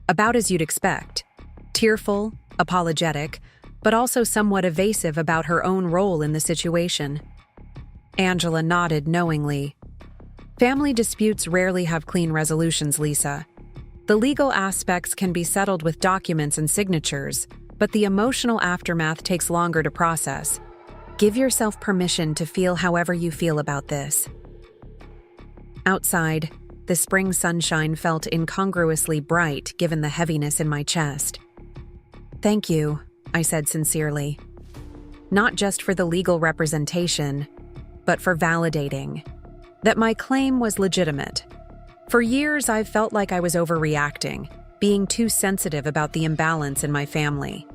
About as you'd expect. Tearful, apologetic, but also somewhat evasive about her own role in the situation. Angela nodded knowingly. Family disputes rarely have clean resolutions, Lisa. The legal aspects can be settled with documents and signatures, but the emotional aftermath takes longer to process. Give yourself permission to feel however you feel about this. Outside, the spring sunshine felt incongruously bright given the heaviness in my chest. "Thank you," I said sincerely. Not just for the legal representation, but for validating that my claim was legitimate. For years, I've felt like I was overreacting, being too sensitive about the imbalance in my family.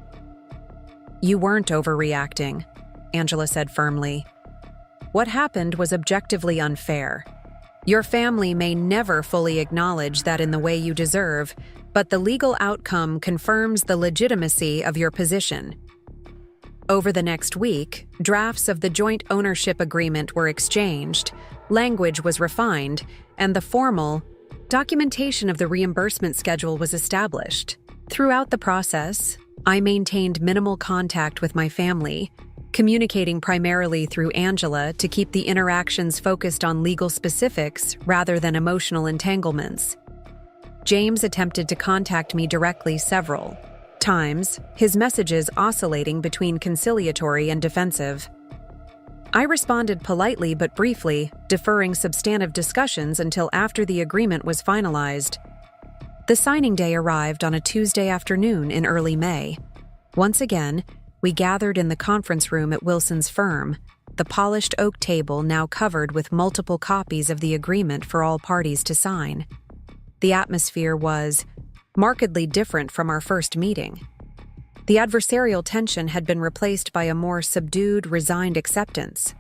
"You weren't overreacting," Angela said firmly. "What happened was objectively unfair. Your family may never fully acknowledge that in the way you deserve, but the legal outcome confirms the legitimacy of your position." Over the next week, drafts of the joint ownership agreement were exchanged, language was refined, and the formal documentation of the reimbursement schedule was established. Throughout the process, I maintained minimal contact with my family, communicating primarily through Angela to keep the interactions focused on legal specifics rather than emotional entanglements. James attempted to contact me directly several times, his messages oscillating between conciliatory and defensive. I responded politely but briefly, deferring substantive discussions until after the agreement was finalized. The signing day arrived on a Tuesday afternoon in early May. Once again, we gathered in the conference room at Wilson's firm, the polished oak table now covered with multiple copies of the agreement for all parties to sign. the atmosphere was markedly different from our first meeting. The adversarial tension had been replaced by a more subdued, resigned acceptance.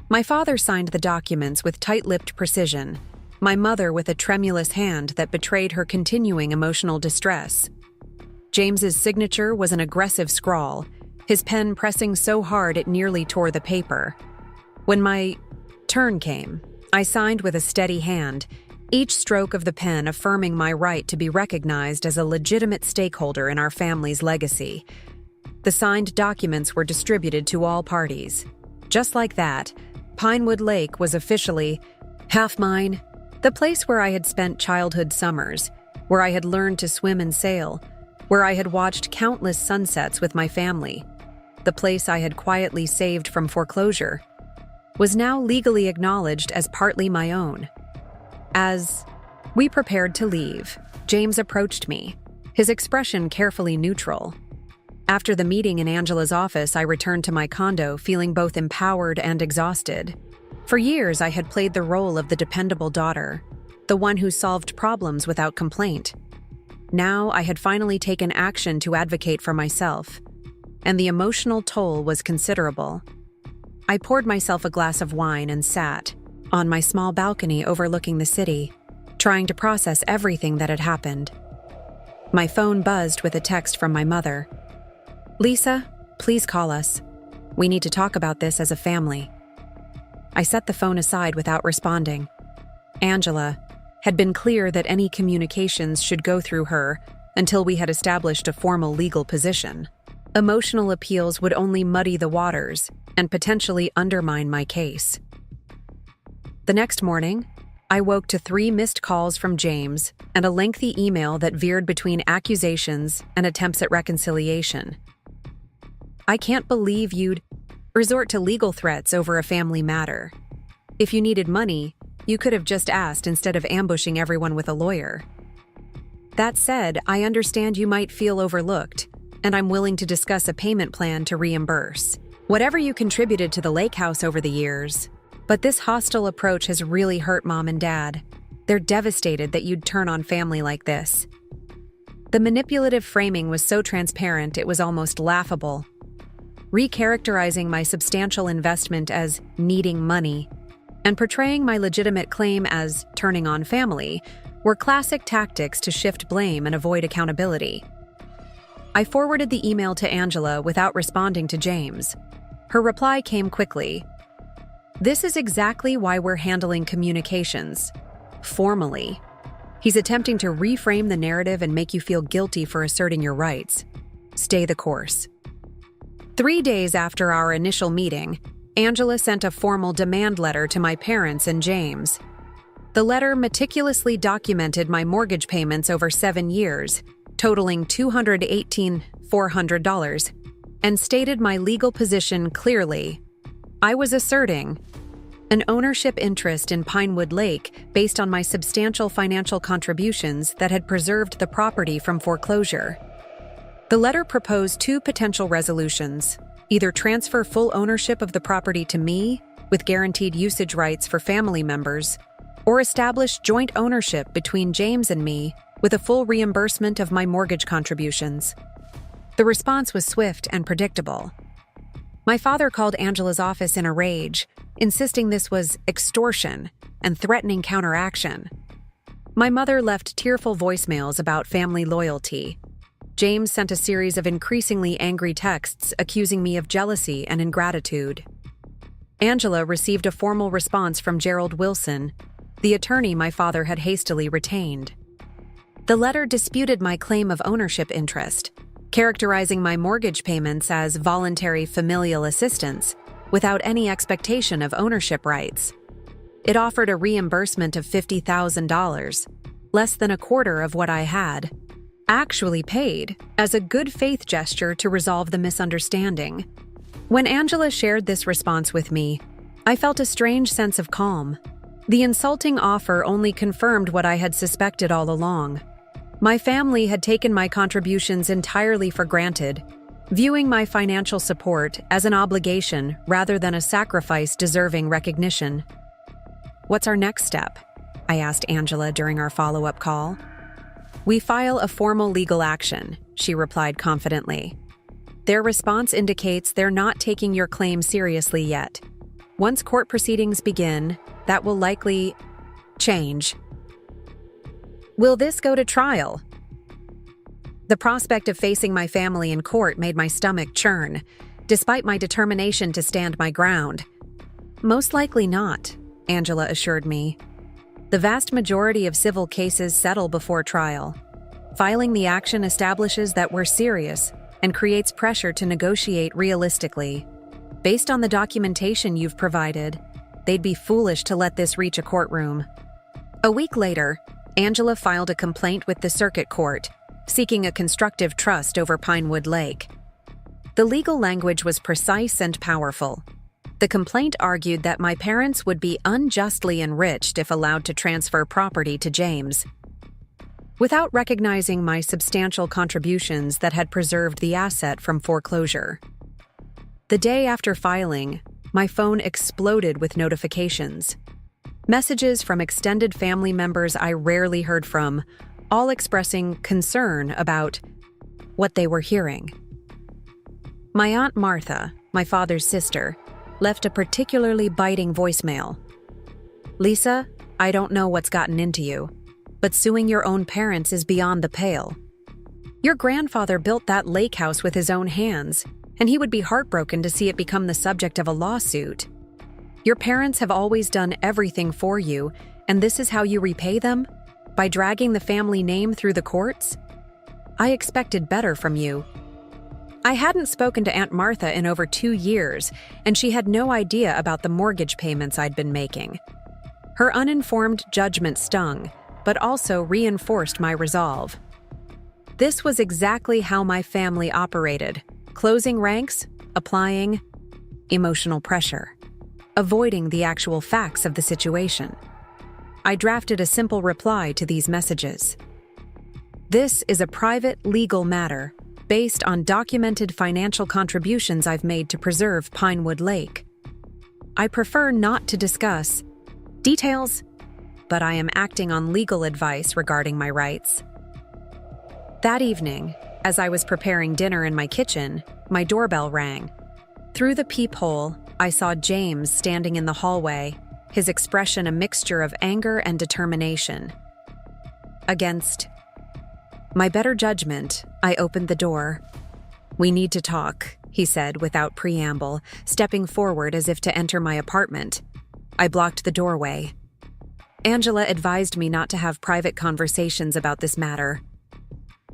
My father signed the documents with tight-lipped precision, my mother with a tremulous hand that betrayed her continuing emotional distress. James's signature was an aggressive scrawl, his pen pressing so hard it nearly tore the paper. When my turn came, I signed with a steady hand, each stroke of the pen affirming my right to be recognized as a legitimate stakeholder in our family's legacy. The signed documents were distributed to all parties. Just like that, Pinewood Lake was officially half mine, the place where I had spent childhood summers, where I had learned to swim and sail, where I had watched countless sunsets with my family. The place I had quietly saved from foreclosure was now legally acknowledged as partly my own. As we prepared to leave, James approached me, his expression carefully neutral. After the meeting in Angela's office, I returned to my condo feeling both empowered and exhausted. For years, I had played the role of the dependable daughter, the one who solved problems without complaint. Now, I had finally taken action to advocate for myself, and the emotional toll was considerable. I poured myself a glass of wine and sat on my small balcony overlooking the city, trying to process everything that had happened. My phone buzzed with a text from my mother. "Lisa, please call us. We need to talk about this as a family." I set the phone aside without responding. Angela had been clear that any communications should go through her until we had established a formal legal position. Emotional appeals would only muddy the waters and potentially undermine my case. The next morning, I woke to 3 missed calls from James and a lengthy email that veered between accusations and attempts at reconciliation. "I can't believe you'd resort to legal threats over a family matter. If you needed money, you could have just asked instead of ambushing everyone with a lawyer. That said, I understand you might feel overlooked, and I'm willing to discuss a payment plan to reimburse whatever you contributed to the lake house over the years. But this hostile approach has really hurt Mom and Dad. They're devastated that you'd turn on family like this." The manipulative framing was so transparent it was almost laughable. Recharacterizing my substantial investment as needing money and portraying my legitimate claim as turning on family were classic tactics to shift blame and avoid accountability. I forwarded the email to Angela without responding to James. Her reply came quickly. "This is exactly why we're handling communications formally. He's attempting to reframe the narrative and make you feel guilty for asserting your rights. Stay the course." 3 days after our initial meeting, Angela sent a formal demand letter to my parents and James. The letter meticulously documented my mortgage payments over 7 years, totaling $218,400, and stated my legal position clearly. I was asserting an ownership interest in Pinewood Lake based on my substantial financial contributions that had preserved the property from foreclosure. The letter proposed 2 potential resolutions: either transfer full ownership of the property to me, with guaranteed usage rights for family members, or establish joint ownership between James and me, with a full reimbursement of my mortgage contributions. The response was swift and predictable. My father called Angela's office in a rage, insisting this was extortion and threatening counteraction. My mother left tearful voicemails about family loyalty. James sent a series of increasingly angry texts accusing me of jealousy and ingratitude. Angela received a formal response from Gerald Wilson, the attorney my father had hastily retained. The letter disputed my claim of ownership interest, characterizing my mortgage payments as voluntary familial assistance without any expectation of ownership rights. It offered a reimbursement of $50,000, less than a quarter of what I had actually paid, as a good faith gesture to resolve the misunderstanding. When Angela shared this response with me, I felt a strange sense of calm. The insulting offer only confirmed what I had suspected all along. My family had taken my contributions entirely for granted, viewing my financial support as an obligation rather than a sacrifice deserving recognition. "What's our next step?" I asked Angela during our follow-up call. "We file a formal legal action," she replied confidently. "Their response indicates they're not taking your claim seriously yet. Once court proceedings begin, that will likely change." "Will this go to trial?" The prospect of facing my family in court made my stomach churn, despite my determination to stand my ground. "Most likely not," Angela assured me. "The vast majority of civil cases settle before trial. Filing the action establishes that we're serious and creates pressure to negotiate realistically. Based on the documentation you've provided, they'd be foolish to let this reach a courtroom." A week later, Angela filed a complaint with the circuit court, seeking a constructive trust over Pinewood Lake. The legal language was precise and powerful. The complaint argued that my parents would be unjustly enriched if allowed to transfer property to James, without recognizing my substantial contributions that had preserved the asset from foreclosure. The day after filing, my phone exploded with notifications. Messages from extended family members I rarely heard from, all expressing concern about what they were hearing. My Aunt Martha, my father's sister, left a particularly biting voicemail. "Lisa, I don't know what's gotten into you, but suing your own parents is beyond the pale. Your grandfather built that lake house with his own hands, and he would be heartbroken to see it become the subject of a lawsuit. Your parents have always done everything for you, and this is how you repay them? By dragging the family name through the courts? I expected better from you." I hadn't spoken to Aunt Martha in over 2 years, and she had no idea about the mortgage payments I'd been making. Her uninformed judgment stung, but also reinforced my resolve. This was exactly how my family operated: closing ranks, applying emotional pressure, avoiding the actual facts of the situation. I drafted a simple reply to these messages. "This is a private legal matter based on documented financial contributions I've made to preserve Pinewood Lake. I prefer not to discuss details, but I am acting on legal advice regarding my rights." That evening, as I was preparing dinner in my kitchen, my doorbell rang. Through the peephole, I saw James standing in the hallway, his expression a mixture of anger and determination. Against my better judgment, I opened the door. "We need to talk," he said without preamble, stepping forward as if to enter my apartment. I blocked the doorway. "Angela advised me not to have private conversations about this matter."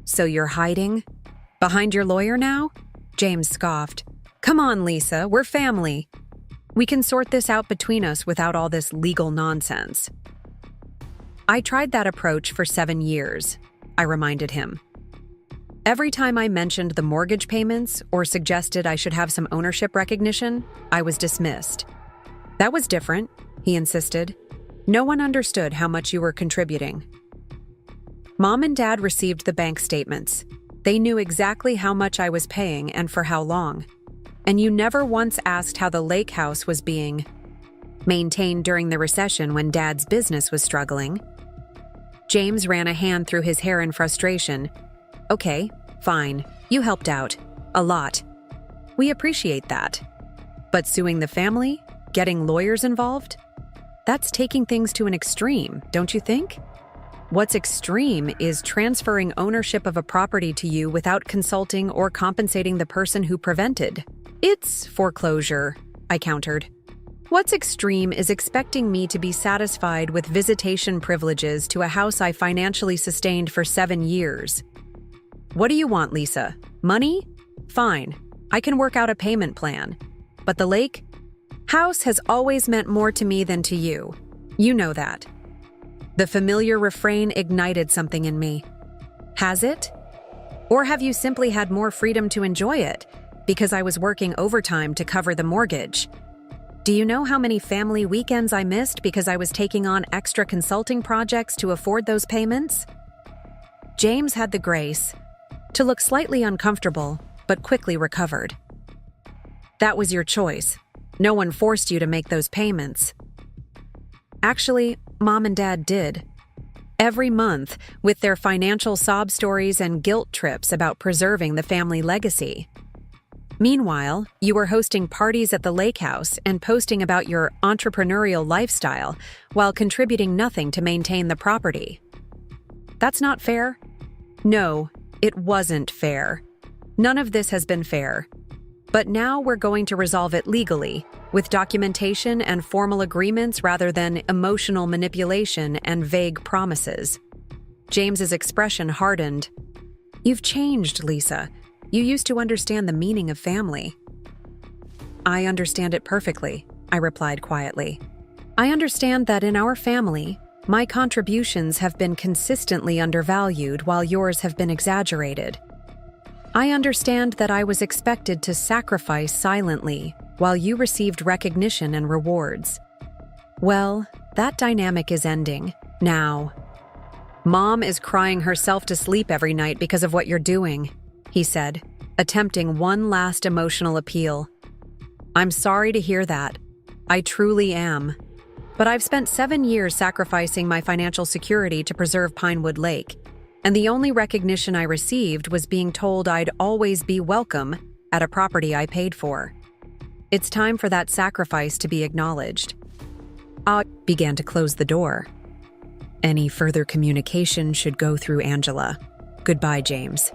"So you're hiding? Behind your lawyer now?" James scoffed. "Come on, Lisa, we're family. We can sort this out between us without all this legal nonsense." "I tried that approach for 7 years," I reminded him. "Every time I mentioned the mortgage payments or suggested I should have some ownership recognition, I was dismissed." "That was different," he insisted. "No one understood how much you were contributing." Mom and Dad received the bank statements. They knew exactly how much I was paying and for how long. And you never once asked how the lake house was being maintained during the recession when Dad's business was struggling. James ran a hand through his hair in frustration. "Okay, fine. You helped out. A lot. We appreciate that. But suing the family? Getting lawyers involved? That's taking things to an extreme, don't you think? What's extreme is transferring ownership of a property to you without consulting or compensating the person who prevented. It's foreclosure," I countered. "What's extreme is expecting me to be satisfied with visitation privileges to a house I financially sustained for 7 years. What do you want, Lisa? Money? Fine. I can work out a payment plan. But the lake? House has always meant more to me than to you. You know that." The familiar refrain ignited something in me. Has it? Or have you simply had more freedom to enjoy it because I was working overtime to cover the mortgage? Do you know how many family weekends I missed because I was taking on extra consulting projects to afford those payments? James had the grace to look slightly uncomfortable, but quickly recovered. "That was your choice. No one forced you to make those payments." "Actually, Mom and Dad did. Every month, with their financial sob stories and guilt trips about preserving the family legacy. Meanwhile, you were hosting parties at the lake house and posting about your entrepreneurial lifestyle while contributing nothing to maintain the property. That's not fair? No, it wasn't fair. None of this has been fair. But now we're going to resolve it legally, with documentation and formal agreements rather than emotional manipulation and vague promises. James's expression hardened. You've changed, Lisa. You used to understand the meaning of family. I understand it perfectly, I replied quietly. I understand that in our family, my contributions have been consistently undervalued while yours have been exaggerated. I understand that I was expected to sacrifice silently while you received recognition and rewards. Well, that dynamic is ending, now. Mom is crying herself to sleep every night because of what you're doing, he said, attempting one last emotional appeal. I'm sorry to hear that. I truly am. But I've spent 7 years sacrificing my financial security to preserve Pinewood Lake, and the only recognition I received was being told I'd always be welcome at a property I paid for. It's time for that sacrifice to be acknowledged. I began to close the door. Any further communication should go through Angela. Goodbye, James.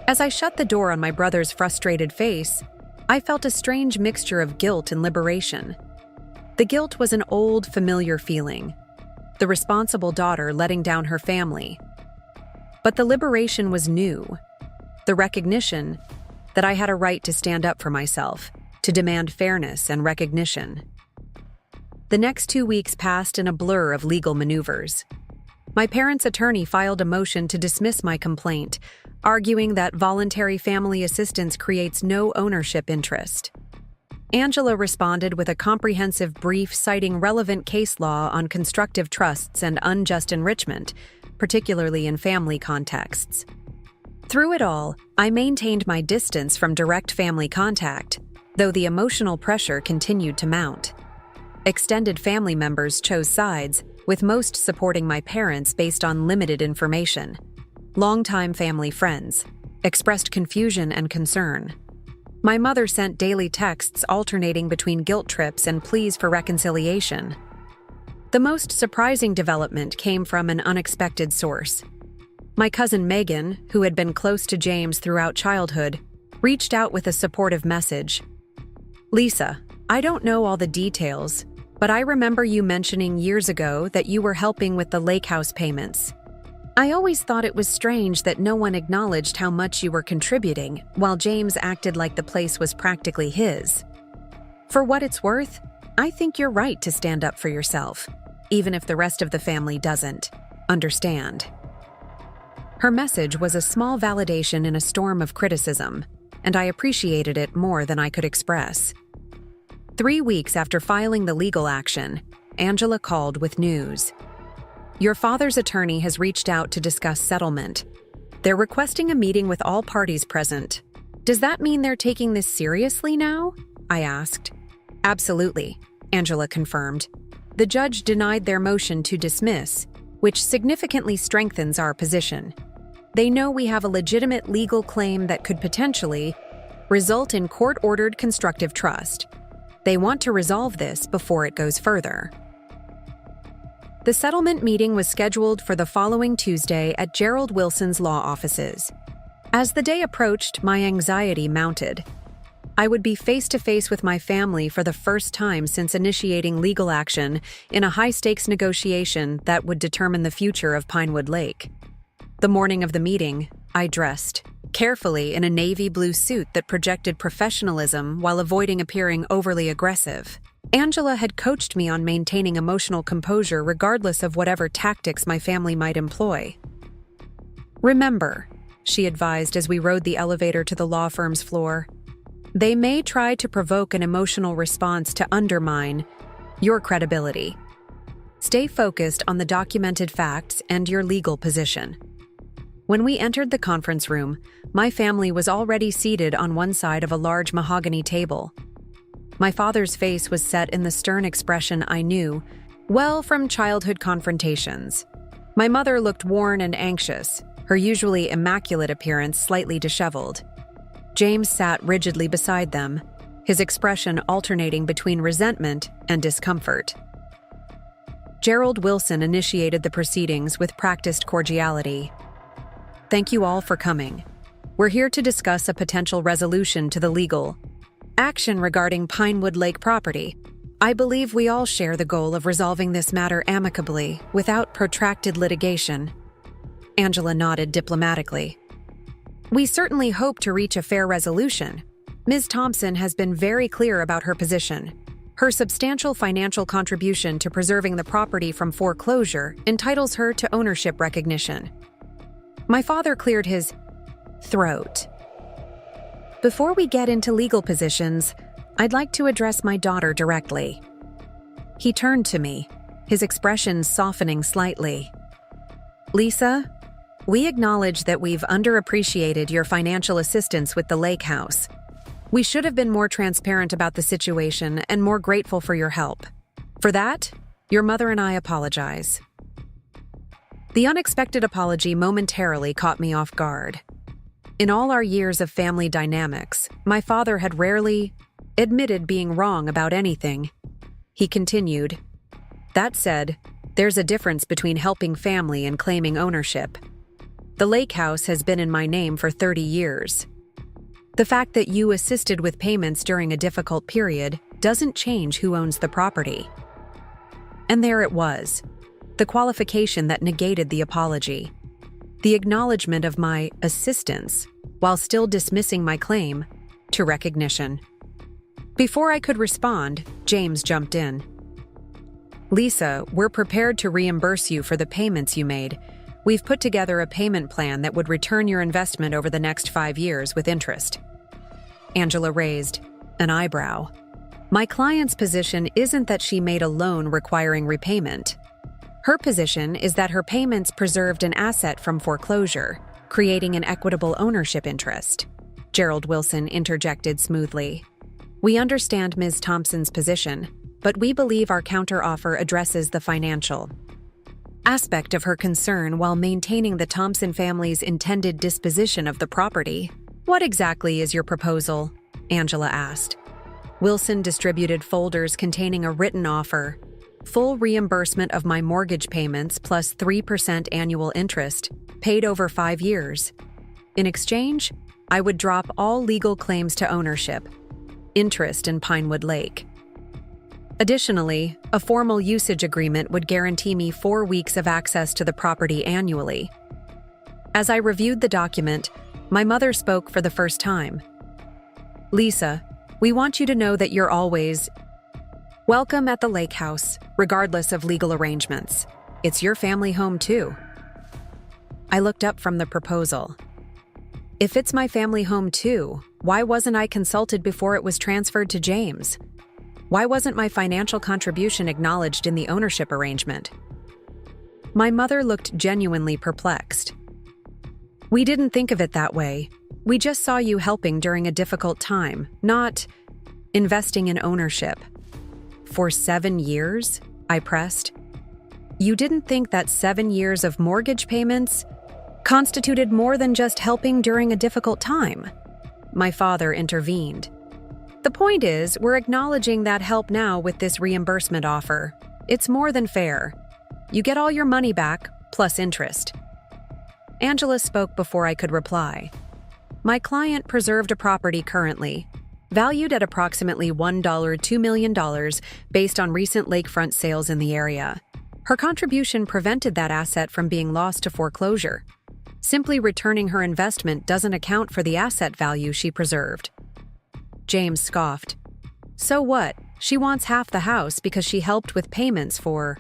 As I shut the door on my brother's frustrated face, I felt a strange mixture of guilt and liberation. The guilt was an old, familiar feeling, the responsible daughter letting down her family. But the liberation was new, the recognition that I had a right to stand up for myself, to demand fairness and recognition. The next 2 weeks passed in a blur of legal maneuvers. My parents' attorney filed a motion to dismiss my complaint, arguing that voluntary family assistance creates no ownership interest. Angela responded with a comprehensive brief citing relevant case law on constructive trusts and unjust enrichment, particularly in family contexts. Through it all, I maintained my distance from direct family contact, though the emotional pressure continued to mount. Extended family members chose sides, with most supporting my parents based on limited information. Longtime family friends expressed confusion and concern. My mother sent daily texts alternating between guilt trips and pleas for reconciliation. The most surprising development came from an unexpected source. My cousin Megan, who had been close to James throughout childhood, reached out with a supportive message. Lisa, I don't know all the details, but I remember you mentioning years ago that you were helping with the lake house payments. I always thought it was strange that no one acknowledged how much you were contributing, while James acted like the place was practically his. For what it's worth, I think you're right to stand up for yourself, even if the rest of the family doesn't understand. Her message was a small validation in a storm of criticism, and I appreciated it more than I could express. 3 weeks after filing the legal action, Angela called with news. Your father's attorney has reached out to discuss settlement. They're requesting a meeting with all parties present. Does that mean they're taking this seriously now? I asked. Absolutely, Angela confirmed. The judge denied their motion to dismiss, which significantly strengthens our position. They know we have a legitimate legal claim that could potentially result in court-ordered constructive trust. They want to resolve this before it goes further. The settlement meeting was scheduled for the following Tuesday at Gerald Wilson's law offices. As the day approached, my anxiety mounted. I would be face-to-face with my family for the first time since initiating legal action in a high-stakes negotiation that would determine the future of Pinewood Lake. The morning of the meeting, I dressed carefully in a navy blue suit that projected professionalism while avoiding appearing overly aggressive. Angela had coached me on maintaining emotional composure regardless of whatever tactics my family might employ. Remember, she advised as we rode the elevator to the law firm's floor, they may try to provoke an emotional response to undermine your credibility. Stay focused on the documented facts and your legal position. When we entered the conference room, my family was already seated on one side of a large mahogany table. My father's face was set in the stern expression I knew Well, from childhood confrontations. My mother looked worn and anxious, her usually immaculate appearance slightly disheveled. James sat rigidly beside them, his expression alternating between resentment and discomfort. Gerald Wilson initiated the proceedings with practiced cordiality. "Thank you all for coming. We're here to discuss a potential resolution to the legal action regarding Pinewood Lake property. I believe we all share the goal of resolving this matter amicably, without protracted litigation." Angela nodded diplomatically. "We certainly hope to reach a fair resolution. Ms. Thompson has been very clear about her position. Her substantial financial contribution to preserving the property from foreclosure entitles her to ownership recognition." My father cleared his throat. "Before we get into legal positions, I'd like to address my daughter directly." He turned to me, his expression softening slightly. "Lisa, we acknowledge that we've underappreciated your financial assistance with the lake house. We should have been more transparent about the situation and more grateful for your help. For that, your mother and I apologize." The unexpected apology momentarily caught me off guard. In all our years of family dynamics, my father had rarely admitted being wrong about anything. He continued, "That said, there's a difference between helping family and claiming ownership. The lake house has been in my name for 30 years. The fact that you assisted with payments during a difficult period doesn't change who owns the property." And there it was, the qualification that negated the apology. The acknowledgement of my assistance, while still dismissing my claim to recognition. Before I could respond, James jumped in. "Lisa, we're prepared to reimburse you for the payments you made. We've put together a payment plan that would return your investment over the next 5 years with interest." Angela raised an eyebrow. "My client's position isn't that she made a loan requiring repayment. Her position is that her payments preserved an asset from foreclosure, creating an equitable ownership interest." Gerald Wilson interjected smoothly. "We understand Ms. Thompson's position, but we believe our counteroffer addresses the financial aspect of her concern while maintaining the Thompson family's intended disposition of the property." "What exactly is your proposal?" Angela asked. Wilson distributed folders containing a written offer. "Full reimbursement of my mortgage payments plus 3% annual interest, paid over 5 years. In exchange, I would drop all legal claims to ownership, interest in Pinewood Lake. Additionally, a formal usage agreement would guarantee me 4 weeks of access to the property annually." As I reviewed the document, my mother spoke for the first time. "Lisa, we want you to know that you're always welcome at the lake house, regardless of legal arrangements. It's your family home too." I looked up from the proposal. If it's my family home too, why wasn't I consulted before it was transferred to James? Why wasn't my financial contribution acknowledged in the ownership arrangement? My mother looked genuinely perplexed. "We didn't think of it that way. We just saw you helping during a difficult time, not investing in ownership." "For 7 years?" I pressed. "You didn't think that 7 years of mortgage payments constituted more than just helping during a difficult time?" My father intervened. "The point is, we're acknowledging that help now with this reimbursement offer. It's more than fair. You get all your money back, plus interest." Angela spoke before I could reply. "My client preserved a property currently, valued at approximately $2 million based on recent lakefront sales in the area. Her contribution prevented that asset from being lost to foreclosure. Simply returning her investment doesn't account for the asset value she preserved." James scoffed. "So what? She wants half the house because she helped with payments for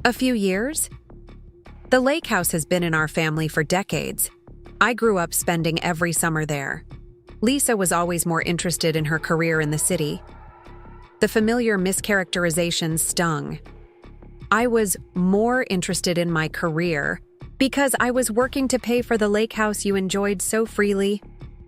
a few years? The lake house has been in our family for decades. I grew up spending every summer there. Lisa was always more interested in her career in the city." The familiar mischaracterization stung. "I was more interested in my career because I was working to pay for the lake house you enjoyed so freely,"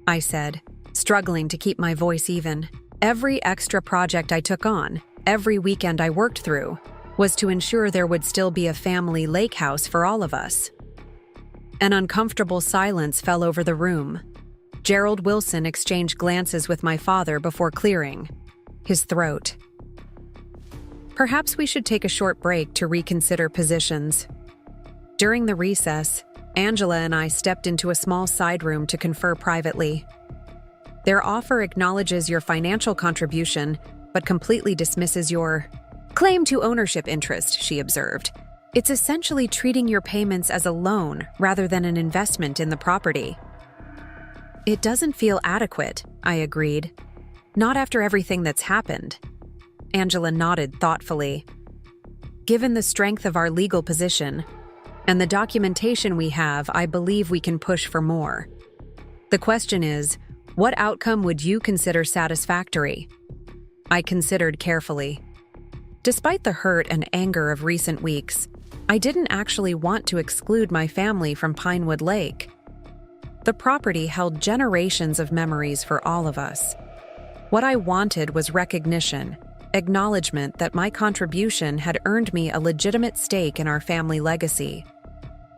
I said, struggling to keep my voice even. "Every extra project I took on, every weekend I worked through, was to ensure there would still be a family lake house for all of us. An uncomfortable silence fell over the room. Gerald Wilson exchanged glances with my father before clearing his throat. Perhaps we should take a short break to reconsider positions. During the recess, Angela and I stepped into a small side room to confer privately. Their offer acknowledges your financial contribution, but completely dismisses your claim to ownership interest, she observed. It's essentially treating your payments as a loan rather than an investment in the property. It doesn't feel adequate, I agreed. Not after everything that's happened. Angela nodded thoughtfully. Given the strength of our legal position and the documentation we have, I believe we can push for more. The question is, what outcome would you consider satisfactory? I considered carefully. Despite the hurt and anger of recent weeks, I didn't actually want to exclude my family from Pinewood Lake. The property held generations of memories for all of us. What I wanted was recognition, acknowledgement that my contribution had earned me a legitimate stake in our family legacy.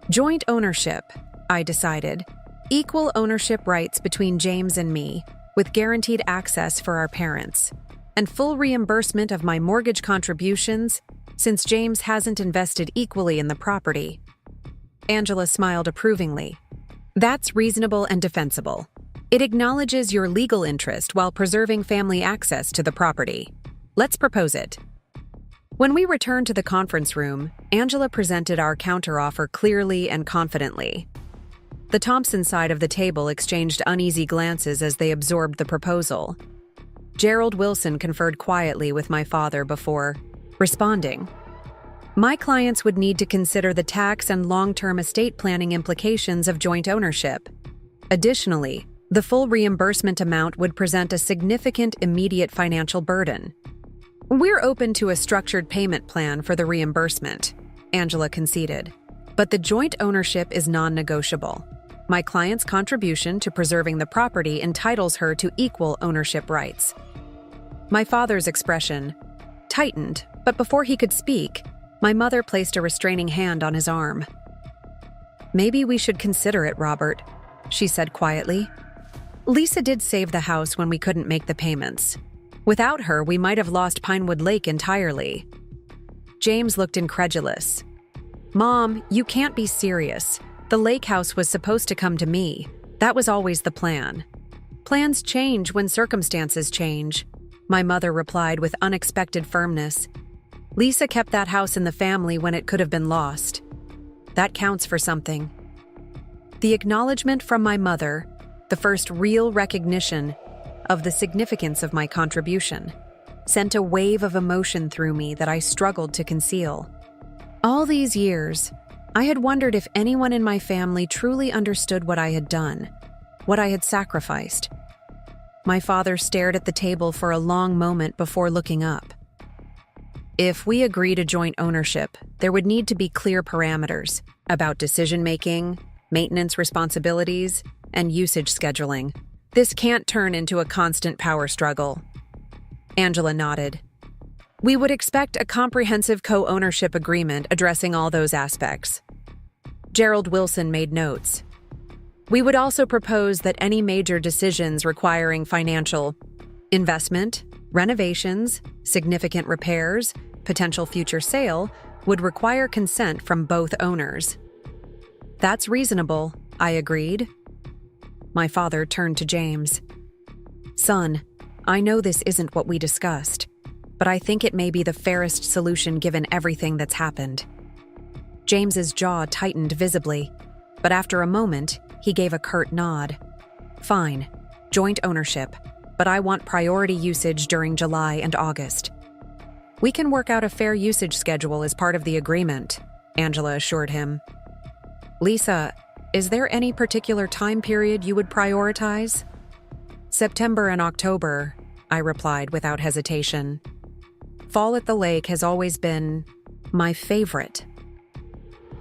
Joint ownership, I decided. Equal ownership rights between James and me, with guaranteed access for our parents, and full reimbursement of my mortgage contributions since James hasn't invested equally in the property. Angela smiled approvingly. That's reasonable and defensible. It acknowledges your legal interest while preserving family access to the property. Let's propose it. When we returned to the conference room, Angela presented our counteroffer clearly and confidently. The Thompson side of the table exchanged uneasy glances as they absorbed the proposal. Gerald Wilson conferred quietly with my father before responding. My clients would need to consider the tax and long-term estate planning implications of joint ownership. Additionally, the full reimbursement amount would present a significant immediate financial burden. We're open to a structured payment plan for the reimbursement, Angela conceded. But the joint ownership is non-negotiable. My client's contribution to preserving the property entitles her to equal ownership rights. My father's expression tightened, but before he could speak, my mother placed a restraining hand on his arm. Maybe we should consider it, Robert, she said quietly. Lisa did save the house when we couldn't make the payments. Without her, we might have lost Pinewood Lake entirely. James looked incredulous. Mom, you can't be serious. The lake house was supposed to come to me. That was always the plan. Plans change when circumstances change, my mother replied with unexpected firmness. Lisa kept that house in the family when it could have been lost. That counts for something. The acknowledgement from my mother, the first real recognition of the significance of my contribution, sent a wave of emotion through me that I struggled to conceal. All these years, I had wondered if anyone in my family truly understood what I had done, what I had sacrificed. My father stared at the table for a long moment before looking up. If we agree to joint ownership, there would need to be clear parameters about decision-making, maintenance responsibilities, and usage scheduling. This can't turn into a constant power struggle. Angela nodded. We would expect a comprehensive co-ownership agreement addressing all those aspects. Gerald Wilson made notes. We would also propose that any major decisions requiring financial investment, renovations, significant repairs, potential future sale would require consent from both owners. That's reasonable, I agreed. My father turned to James. Son, I know this isn't what we discussed, but I think it may be the fairest solution given everything that's happened. James's jaw tightened visibly, but after a moment, he gave a curt nod. Fine, joint ownership, but I want priority usage during July and August. We can work out a fair usage schedule as part of the agreement, Angela assured him. Lisa, is there any particular time period you would prioritize? September and October, I replied without hesitation. Fall at the lake has always been my favorite.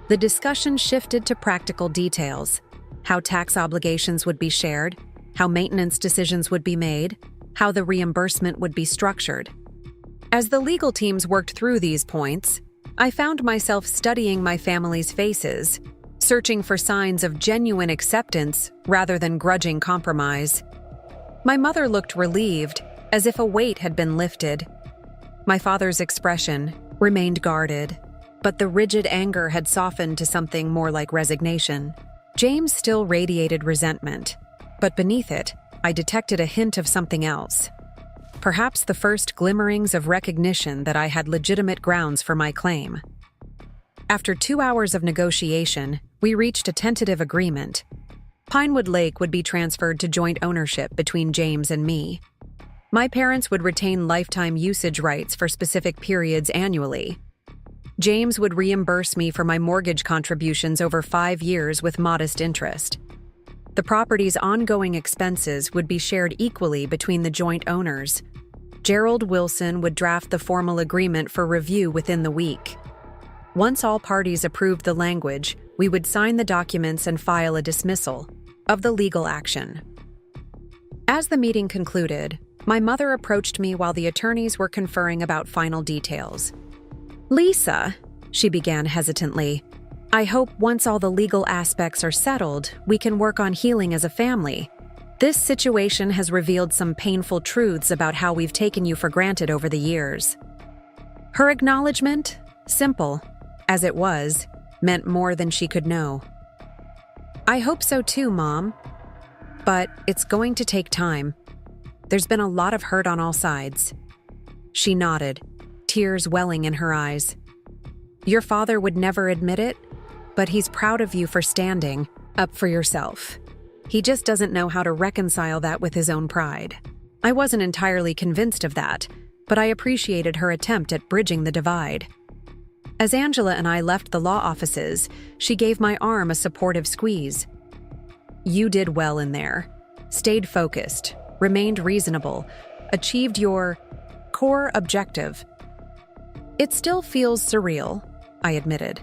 The discussion shifted to practical details, how tax obligations would be shared, how maintenance decisions would be made, how the reimbursement would be structured. As the legal teams worked through these points, I found myself studying my family's faces, searching for signs of genuine acceptance rather than grudging compromise. My mother looked relieved, as if a weight had been lifted. My father's expression remained guarded, but the rigid anger had softened to something more like resignation. James still radiated resentment, but beneath it, I detected a hint of something else. Perhaps the first glimmerings of recognition that I had legitimate grounds for my claim. After 2 hours of negotiation, we reached a tentative agreement. Pinewood Lake would be transferred to joint ownership between James and me. My parents would retain lifetime usage rights for specific periods annually. James would reimburse me for my mortgage contributions over 5 years with modest interest. The property's ongoing expenses would be shared equally between the joint owners. Gerald Wilson would draft the formal agreement for review within the week. Once all parties approved the language, we would sign the documents and file a dismissal of the legal action. As the meeting concluded, my mother approached me while the attorneys were conferring about final details. "Lisa," she began hesitantly, "I hope once all the legal aspects are settled, we can work on healing as a family. This situation has revealed some painful truths about how we've taken you for granted over the years." Her acknowledgement, simple as it was, meant more than she could know. "I hope so too, Mom. But it's going to take time. There's been a lot of hurt on all sides." She nodded, tears welling in her eyes. "Your father would never admit it, but he's proud of you for standing up for yourself. He just doesn't know how to reconcile that with his own pride." I wasn't entirely convinced of that, but I appreciated her attempt at bridging the divide. As Angela and I left the law offices, she gave my arm a supportive squeeze. "You did well in there. Stayed focused, remained reasonable, achieved your core objective." "It still feels surreal," I admitted.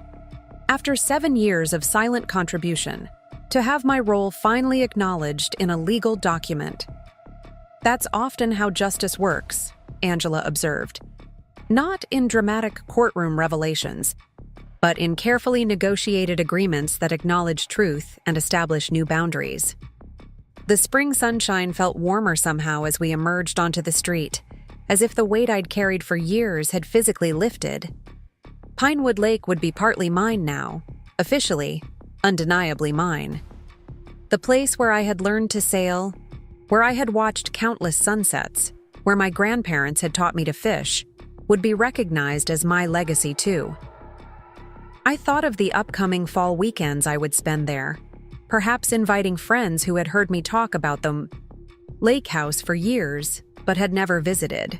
After 7 years of silent contribution, to have my role finally acknowledged in a legal document. "That's often how justice works," Angela observed. "Not in dramatic courtroom revelations, but in carefully negotiated agreements that acknowledge truth and establish new boundaries." The spring sunshine felt warmer somehow as we emerged onto the street, as if the weight I'd carried for years had physically lifted. Pinewood Lake would be partly mine now, officially, undeniably mine. The place where I had learned to sail, where I had watched countless sunsets, where my grandparents had taught me to fish, would be recognized as my legacy too. I thought of the upcoming fall weekends I would spend there, perhaps inviting friends who had heard me talk about the lake house for years, but had never visited.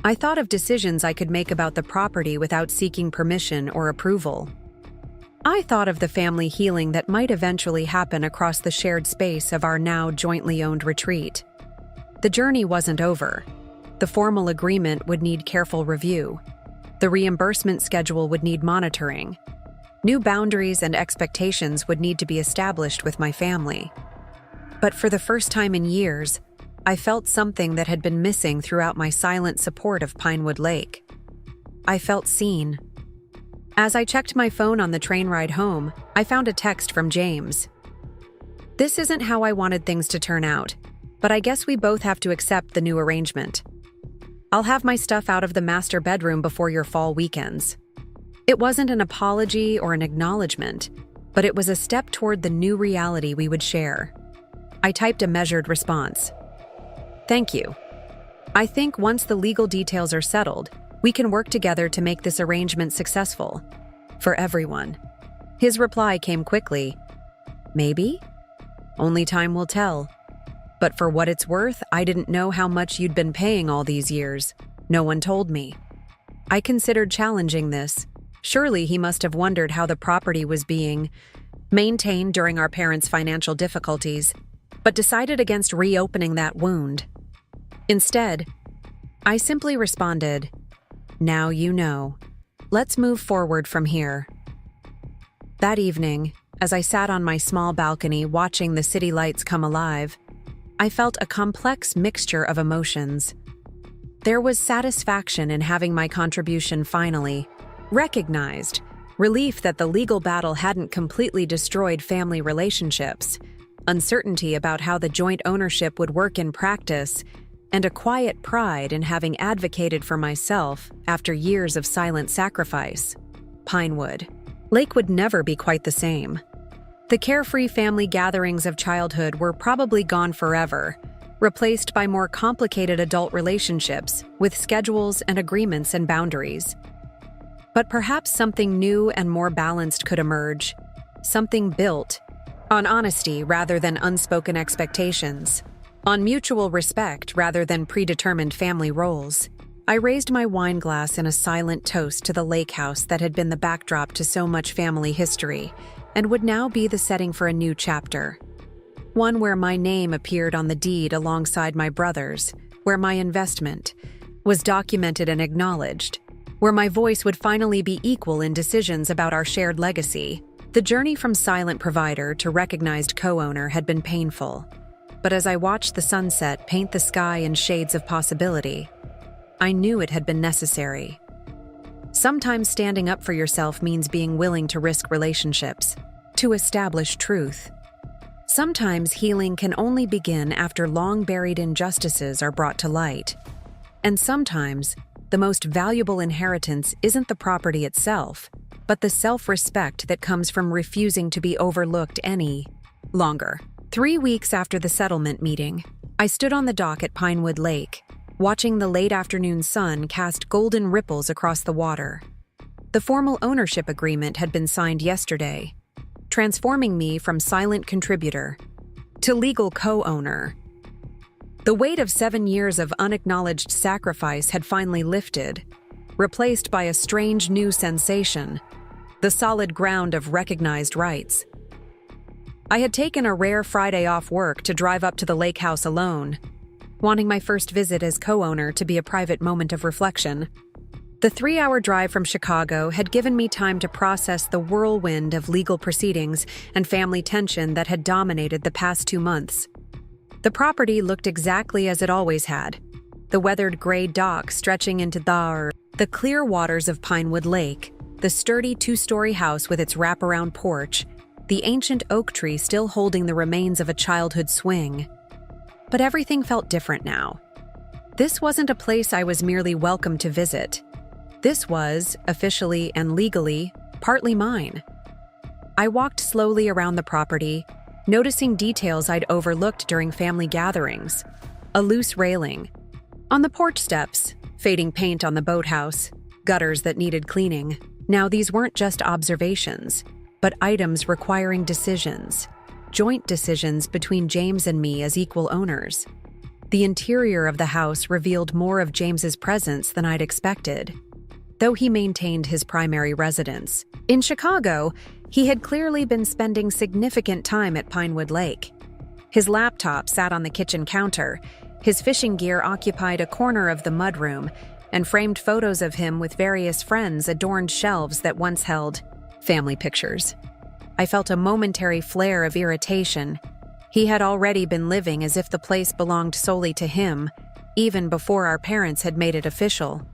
I thought of decisions I could make about the property without seeking permission or approval. I thought of the family healing that might eventually happen across the shared space of our now jointly owned retreat. The journey wasn't over. The formal agreement would need careful review. The reimbursement schedule would need monitoring. New boundaries and expectations would need to be established with my family. But for the first time in years, I felt something that had been missing throughout my silent support of Pinewood Lake. I felt seen. As I checked my phone on the train ride home, I found a text from James. "This isn't how I wanted things to turn out, but I guess we both have to accept the new arrangement. I'll have my stuff out of the master bedroom before your fall weekends." It wasn't an apology or an acknowledgement, but it was a step toward the new reality we would share. I typed a measured response. "Thank you. I think once the legal details are settled, we can work together to make this arrangement successful. For everyone." His reply came quickly. "Maybe? Only time will tell. But for what it's worth, I didn't know how much you'd been paying all these years. No one told me." I considered challenging this. Surely he must have wondered how the property was being maintained during our parents' financial difficulties, but decided against reopening that wound. Instead, I simply responded, "Now you know. Let's move forward from here." That evening, as I sat on my small balcony watching the city lights come alive, I felt a complex mixture of emotions. There was satisfaction in having my contribution finally, Recognized, relief that the legal battle hadn't completely destroyed family relationships, uncertainty about how the joint ownership would work in practice, and a quiet pride in having advocated for myself after years of silent sacrifice. Pinewood Lake would never be quite the same. The carefree family gatherings of childhood were probably gone forever, replaced by more complicated adult relationships with schedules and agreements and boundaries. But perhaps something new and more balanced could emerge, something built on honesty rather than unspoken expectations, on mutual respect rather than predetermined family roles. I raised my wine glass in a silent toast to the lake house that had been the backdrop to so much family history and would now be the setting for a new chapter. One where my name appeared on the deed alongside my brother's, where my investment was documented and acknowledged, where my voice would finally be equal in decisions about our shared legacy. The journey from silent provider to recognized co-owner had been painful, but as I watched the sunset paint the sky in shades of possibility, I knew it had been necessary. Sometimes standing up for yourself means being willing to risk relationships, to establish truth. Sometimes healing can only begin after long-buried injustices are brought to light. And sometimes, the most valuable inheritance isn't the property itself, but the self-respect that comes from refusing to be overlooked any longer. 3 weeks after the settlement meeting, I stood on the dock at Pinewood Lake, watching the late afternoon sun cast golden ripples across the water. The formal ownership agreement had been signed yesterday, transforming me from silent contributor to legal co-owner. The weight of 7 years of unacknowledged sacrifice had finally lifted, replaced by a strange new sensation, the solid ground of recognized rights. I had taken a rare Friday off work to drive up to the lake house alone, wanting my first visit as co-owner to be a private moment of reflection. The 3-hour drive from Chicago had given me time to process the whirlwind of legal proceedings and family tension that had dominated the past 2 months. The property looked exactly as it always had, the weathered gray dock stretching into the clear waters of Pinewood Lake, the sturdy 2-story house with its wraparound porch, the ancient oak tree still holding the remains of a childhood swing. But everything felt different now. This wasn't a place I was merely welcome to visit. This was, officially and legally, partly mine. I walked slowly around the property, noticing details I'd overlooked during family gatherings. A loose railing. On the porch steps, fading paint on the boathouse, gutters that needed cleaning. Now these weren't just observations, but items requiring decisions. Joint decisions between James and me as equal owners. The interior of the house revealed more of James's presence than I'd expected, though he maintained his primary residence. In Chicago, he had clearly been spending significant time at Pinewood Lake. His laptop sat on the kitchen counter, his fishing gear occupied a corner of the mudroom, and framed photos of him with various friends adorned shelves that once held family pictures. I felt a momentary flare of irritation. He had already been living as if the place belonged solely to him, even before our parents had made it official.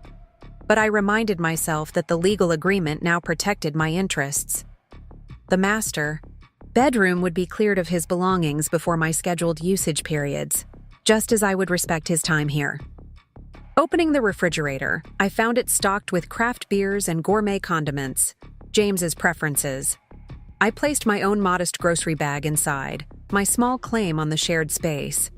But I reminded myself that the legal agreement now protected my interests. The master bedroom would be cleared of his belongings before my scheduled usage periods, just as I would respect his time here. Opening the refrigerator, I found it stocked with craft beers and gourmet condiments, James's preferences. I placed my own modest grocery bag inside, my small claim on the shared space.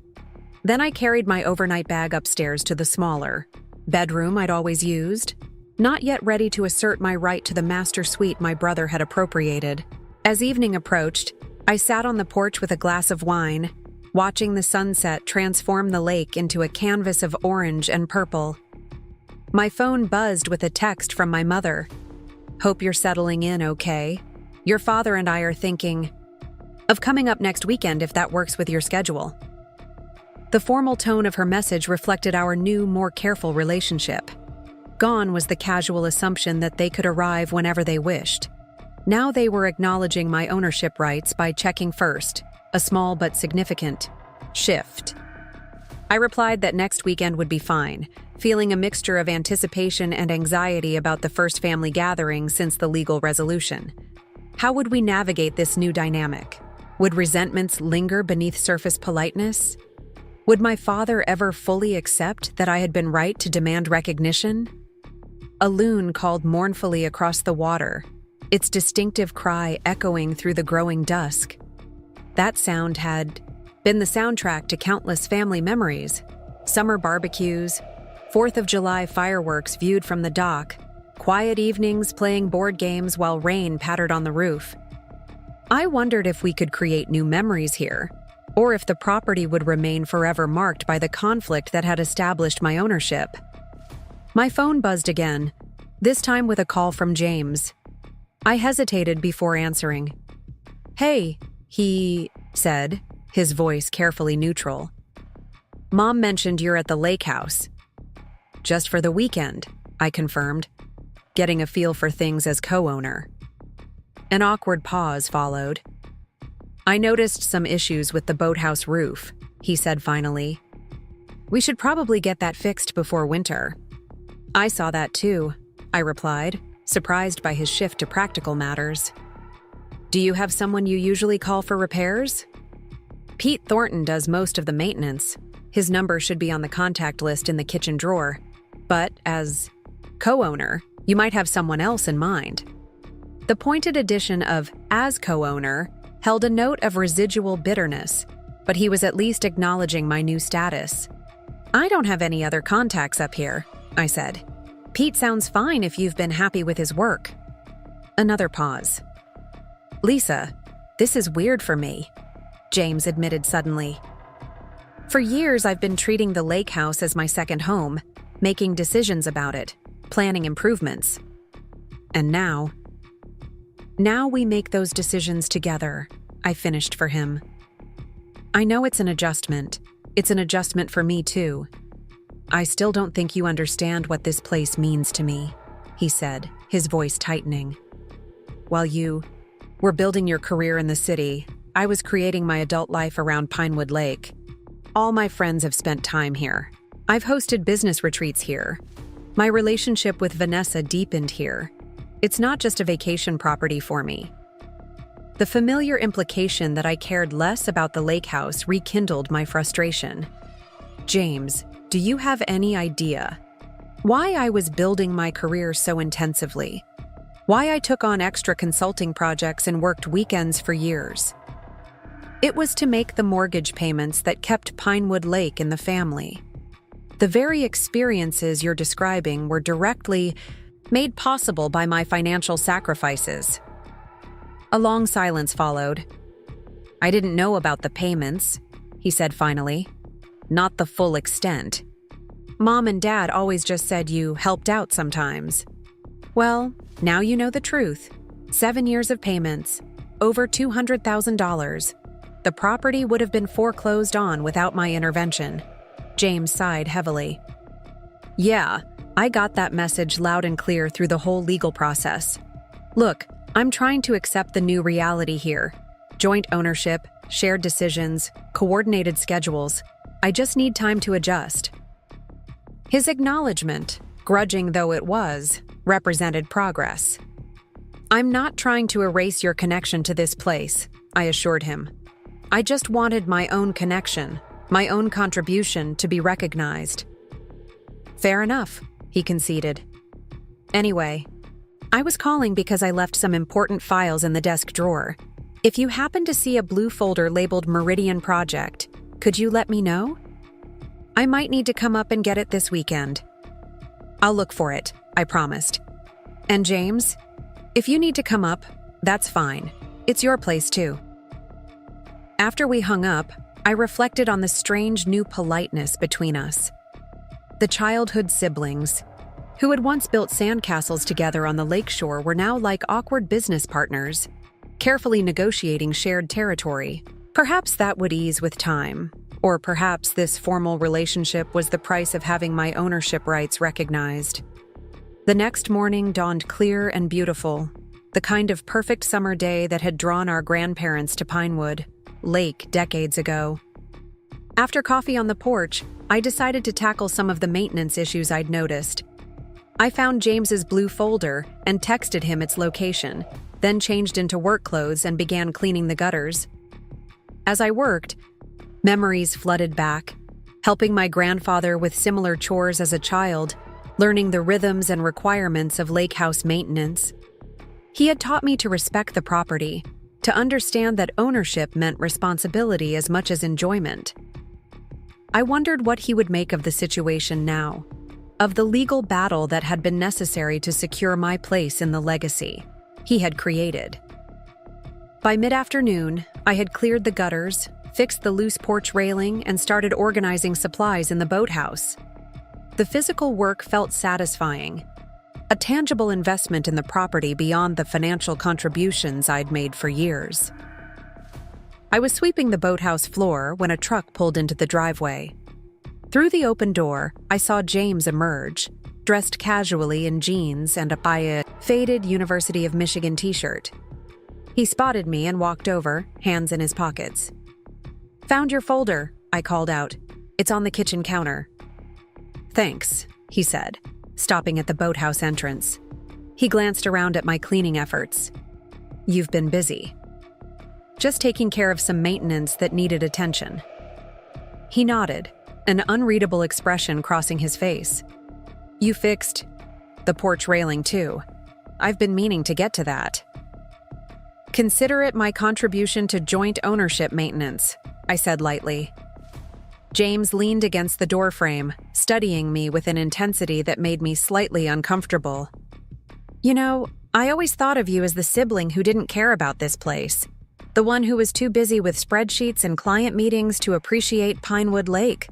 Then I carried my overnight bag upstairs to the smaller bedroom I'd always used, not yet ready to assert my right to the master suite my brother had appropriated. As evening approached, I sat on the porch with a glass of wine, watching the sunset transform the lake into a canvas of orange and purple. My phone buzzed with a text from my mother. "Hope you're settling in okay. Your father and I are thinking of coming up next weekend if that works with your schedule." The formal tone of her message reflected our new, more careful relationship. Gone was the casual assumption that they could arrive whenever they wished. Now they were acknowledging my ownership rights by checking first, a small but significant shift. I replied that next weekend would be fine, feeling a mixture of anticipation and anxiety about the first family gathering since the legal resolution. How would we navigate this new dynamic? Would resentments linger beneath surface politeness? Would my father ever fully accept that I had been right to demand recognition? A loon called mournfully across the water, its distinctive cry echoing through the growing dusk. That sound had been the soundtrack to countless family memories: summer barbecues, 4th of July fireworks viewed from the dock, quiet evenings playing board games while rain pattered on the roof. I wondered if we could create new memories here, or if the property would remain forever marked by the conflict that had established my ownership. My phone buzzed again, this time with a call from James. I hesitated before answering. "Hey," he said, his voice carefully neutral. "Mom mentioned you're at the lake house." "Just for the weekend," I confirmed, getting a feel for things as co-owner. An awkward pause followed. "I noticed some issues with the boathouse roof," he said finally. "We should probably get that fixed before winter." "I saw that too," I replied, surprised by his shift to practical matters. "Do you have someone you usually call for repairs?" "Pete Thornton does most of the maintenance. His number should be on the contact list in the kitchen drawer. But as co-owner, you might have someone else in mind." The pointed addition of "as co-owner" held a note of residual bitterness, but he was at least acknowledging my new status. "I don't have any other contacts up here," I said. "Pete sounds fine if you've been happy with his work." Another pause. "Lisa, this is weird for me," James admitted suddenly. "For years I've been treating the lake house as my second home, making decisions about it, planning improvements. And now we make those decisions together," I finished for him. "I know it's an adjustment. It's an adjustment for me too. I still don't think you understand what this place means to me," he said, his voice tightening. "While you were building your career in the city, I was creating my adult life around Pinewood Lake. All my friends have spent time here. I've hosted business retreats here. My relationship with Vanessa deepened here. It's not just a vacation property for me." The familiar implication that I cared less about the lake house rekindled my frustration. "James, do you have any idea why I was building my career so intensively? Why I took on extra consulting projects and worked weekends for years? It was to make the mortgage payments that kept Pinewood Lake in the family. The very experiences you're describing were directly made possible by my financial sacrifices." A long silence followed. "I didn't know about the payments," he said finally. "Not the full extent. Mom and Dad always just said you helped out sometimes. Well, now you know the truth. 7 years of payments, over $200,000. The property would have been foreclosed on without my intervention." James sighed heavily. "Yeah, I got that message loud and clear through the whole legal process. Look, I'm trying to accept the new reality here. Joint ownership, shared decisions, coordinated schedules. I just need time to adjust." His acknowledgement, grudging though it was, represented progress. "I'm not trying to erase your connection to this place," I assured him. "I just wanted my own connection, my own contribution to be recognized." "Fair enough," he conceded. "Anyway, I was calling because I left some important files in the desk drawer. If you happen to see a blue folder labeled Meridian Project, could you let me know? I might need to come up and get it this weekend." "I'll look for it," I promised. "And James, if you need to come up, that's fine. It's your place too." After we hung up, I reflected on the strange new politeness between us. The childhood siblings, who had once built sandcastles together on the lakeshore, were now like awkward business partners, carefully negotiating shared territory. Perhaps that would ease with time, or perhaps this formal relationship was the price of having my ownership rights recognized. The next morning dawned clear and beautiful, the kind of perfect summer day that had drawn our grandparents to Pinewood Lake decades ago. After coffee on the porch, I decided to tackle some of the maintenance issues I'd noticed. I found James's blue folder and texted him its location, then changed into work clothes and began cleaning the gutters. As I worked, memories flooded back, helping my grandfather with similar chores as a child, learning the rhythms and requirements of lake house maintenance. He had taught me to respect the property, to understand that ownership meant responsibility as much as enjoyment. I wondered what he would make of the situation now, of the legal battle that had been necessary to secure my place in the legacy he had created. By mid-afternoon, I had cleared the gutters, fixed the loose porch railing, and started organizing supplies in the boathouse. The physical work felt satisfying, a tangible investment in the property beyond the financial contributions I'd made for years. I was sweeping the boathouse floor when a truck pulled into the driveway. Through the open door, I saw James emerge, dressed casually in jeans and a faded University of Michigan t-shirt. He spotted me and walked over, hands in his pockets. "Found your folder," I called out. "It's on the kitchen counter." "Thanks," he said, stopping at the boathouse entrance. He glanced around at my cleaning efforts. "You've been busy." "Just taking care of some maintenance that needed attention." He nodded, an unreadable expression crossing his face. "You fixed the porch railing too. I've been meaning to get to that." "Consider it my contribution to joint ownership maintenance," I said lightly. James leaned against the doorframe, studying me with an intensity that made me slightly uncomfortable. "You know, I always thought of you as the sibling who didn't care about this place. The one who was too busy with spreadsheets and client meetings to appreciate Pinewood Lake."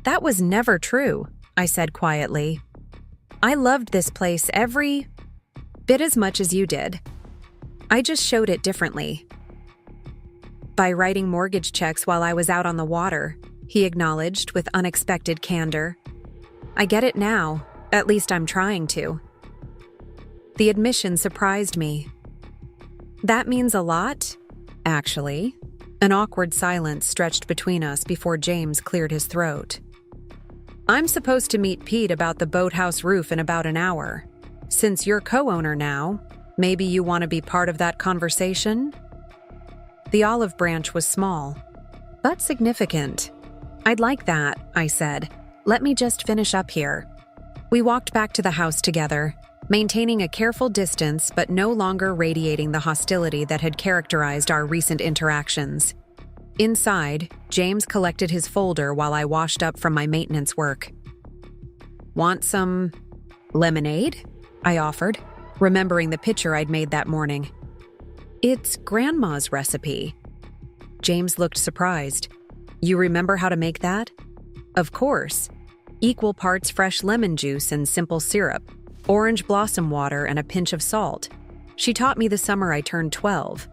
"That was never true," I said quietly. "I loved this place every bit as much as you did. I just showed it differently." "By writing mortgage checks while I was out on the water," he acknowledged with unexpected candor. "I get it now, at least I'm trying to." The admission surprised me. "That means a lot, actually." An awkward silence stretched between us before James cleared his throat. "I'm supposed to meet Pete about the boathouse roof in about an hour. Since you're co-owner now, maybe you want to be part of that conversation?" The olive branch was small, but significant. "I'd like that," I said. "Let me just finish up here." We walked back to the house together, maintaining a careful distance but no longer radiating the hostility that had characterized our recent interactions. Inside, James collected his folder while I washed up from my maintenance work. "Want some lemonade?" I offered, remembering the pitcher I'd made that morning. "It's Grandma's recipe." James looked surprised. "You remember how to make that?" "Of course. Equal parts fresh lemon juice and simple syrup, orange blossom water, and a pinch of salt. She taught me the summer I turned 12.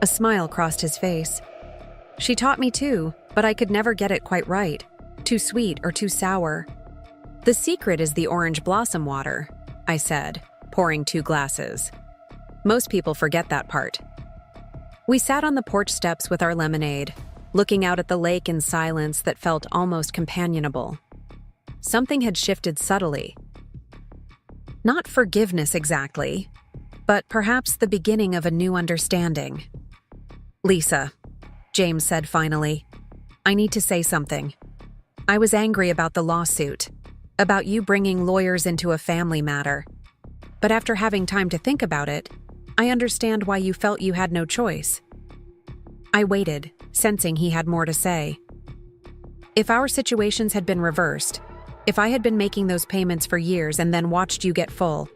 A smile crossed his face. "She taught me too, but I could never get it quite right. Too sweet or too sour." "The secret is the orange blossom water," I said, pouring 2 glasses. Most people forget that part. We sat on the porch steps with our lemonade, looking out at the lake in silence that felt almost companionable. Something had shifted subtly. Not forgiveness exactly, but perhaps the beginning of a new understanding. "Lisa," James said finally, "I need to say something. I was angry about the lawsuit, about you bringing lawyers into a family matter. But after having time to think about it, I understand why you felt you had no choice." I waited, sensing he had more to say. "If our situations had been reversed, if I had been making those payments for years and then watched you get full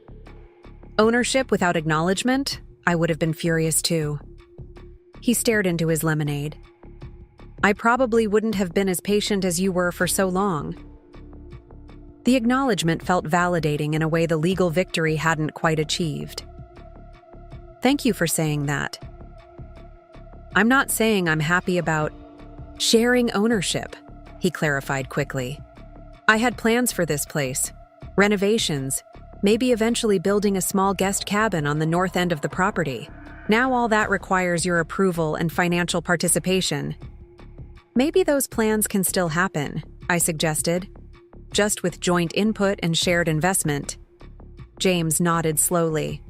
ownership without acknowledgement, I would have been furious too." He stared into his lemonade. "I probably wouldn't have been as patient as you were for so long." The acknowledgement felt validating in a way the legal victory hadn't quite achieved. "Thank you for saying that." "I'm not saying I'm happy about sharing ownership," he clarified quickly. "I had plans for this place, renovations, maybe eventually building a small guest cabin on the north end of the property. Now all that requires your approval and financial participation, Maybe those plans can still happen, I suggested, just with joint input and shared investment. James nodded slowly.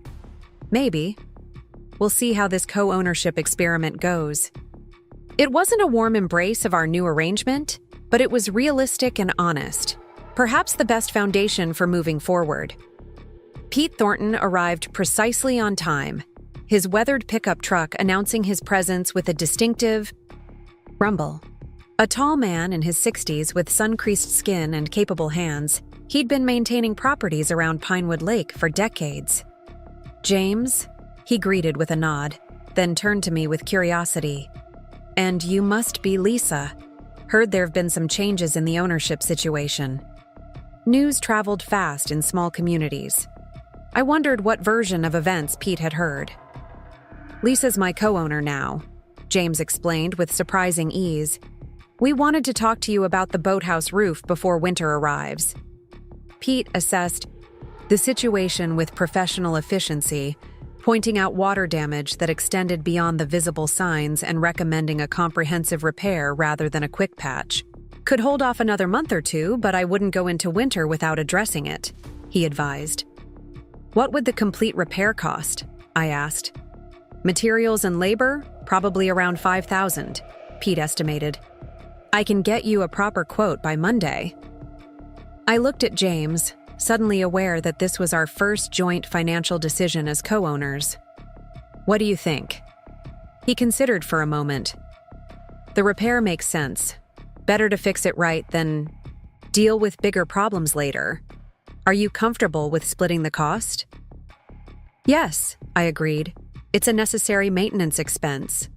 Maybe. We'll see how this co-ownership experiment goes. It wasn't a warm embrace of our new arrangement, but it was realistic and honest. Perhaps the best foundation for moving forward. Pete Thornton arrived precisely on time, his weathered pickup truck announcing his presence with a distinctive rumble. A tall man in his 60s with sun-creased skin and capable hands, he'd been maintaining properties around Pinewood Lake for decades. "James?" he greeted with a nod, then turned to me with curiosity. "And you must be Lisa. Heard there've been some changes in the ownership situation." News traveled fast in small communities. I wondered what version of events Pete had heard. "Lisa's my co-owner now," James explained with surprising ease. "We wanted to talk to you about the boathouse roof before winter arrives." Pete assessed the situation with professional efficiency, pointing out water damage that extended beyond the visible signs and recommending a comprehensive repair rather than a quick patch. "Could hold off another month or two, but I wouldn't go into winter without addressing it," he advised. "What would the complete repair cost?" I asked. "Materials and labor? Probably around $5,000, Pete estimated. "I can get you a proper quote by Monday." I looked at James, suddenly aware that this was our first joint financial decision as co-owners. "What do you think?" He considered for a moment. "The repair makes sense. Better to fix it right than deal with bigger problems later. Are you comfortable with splitting the cost?" "Yes," I agreed. "It's a necessary maintenance expense."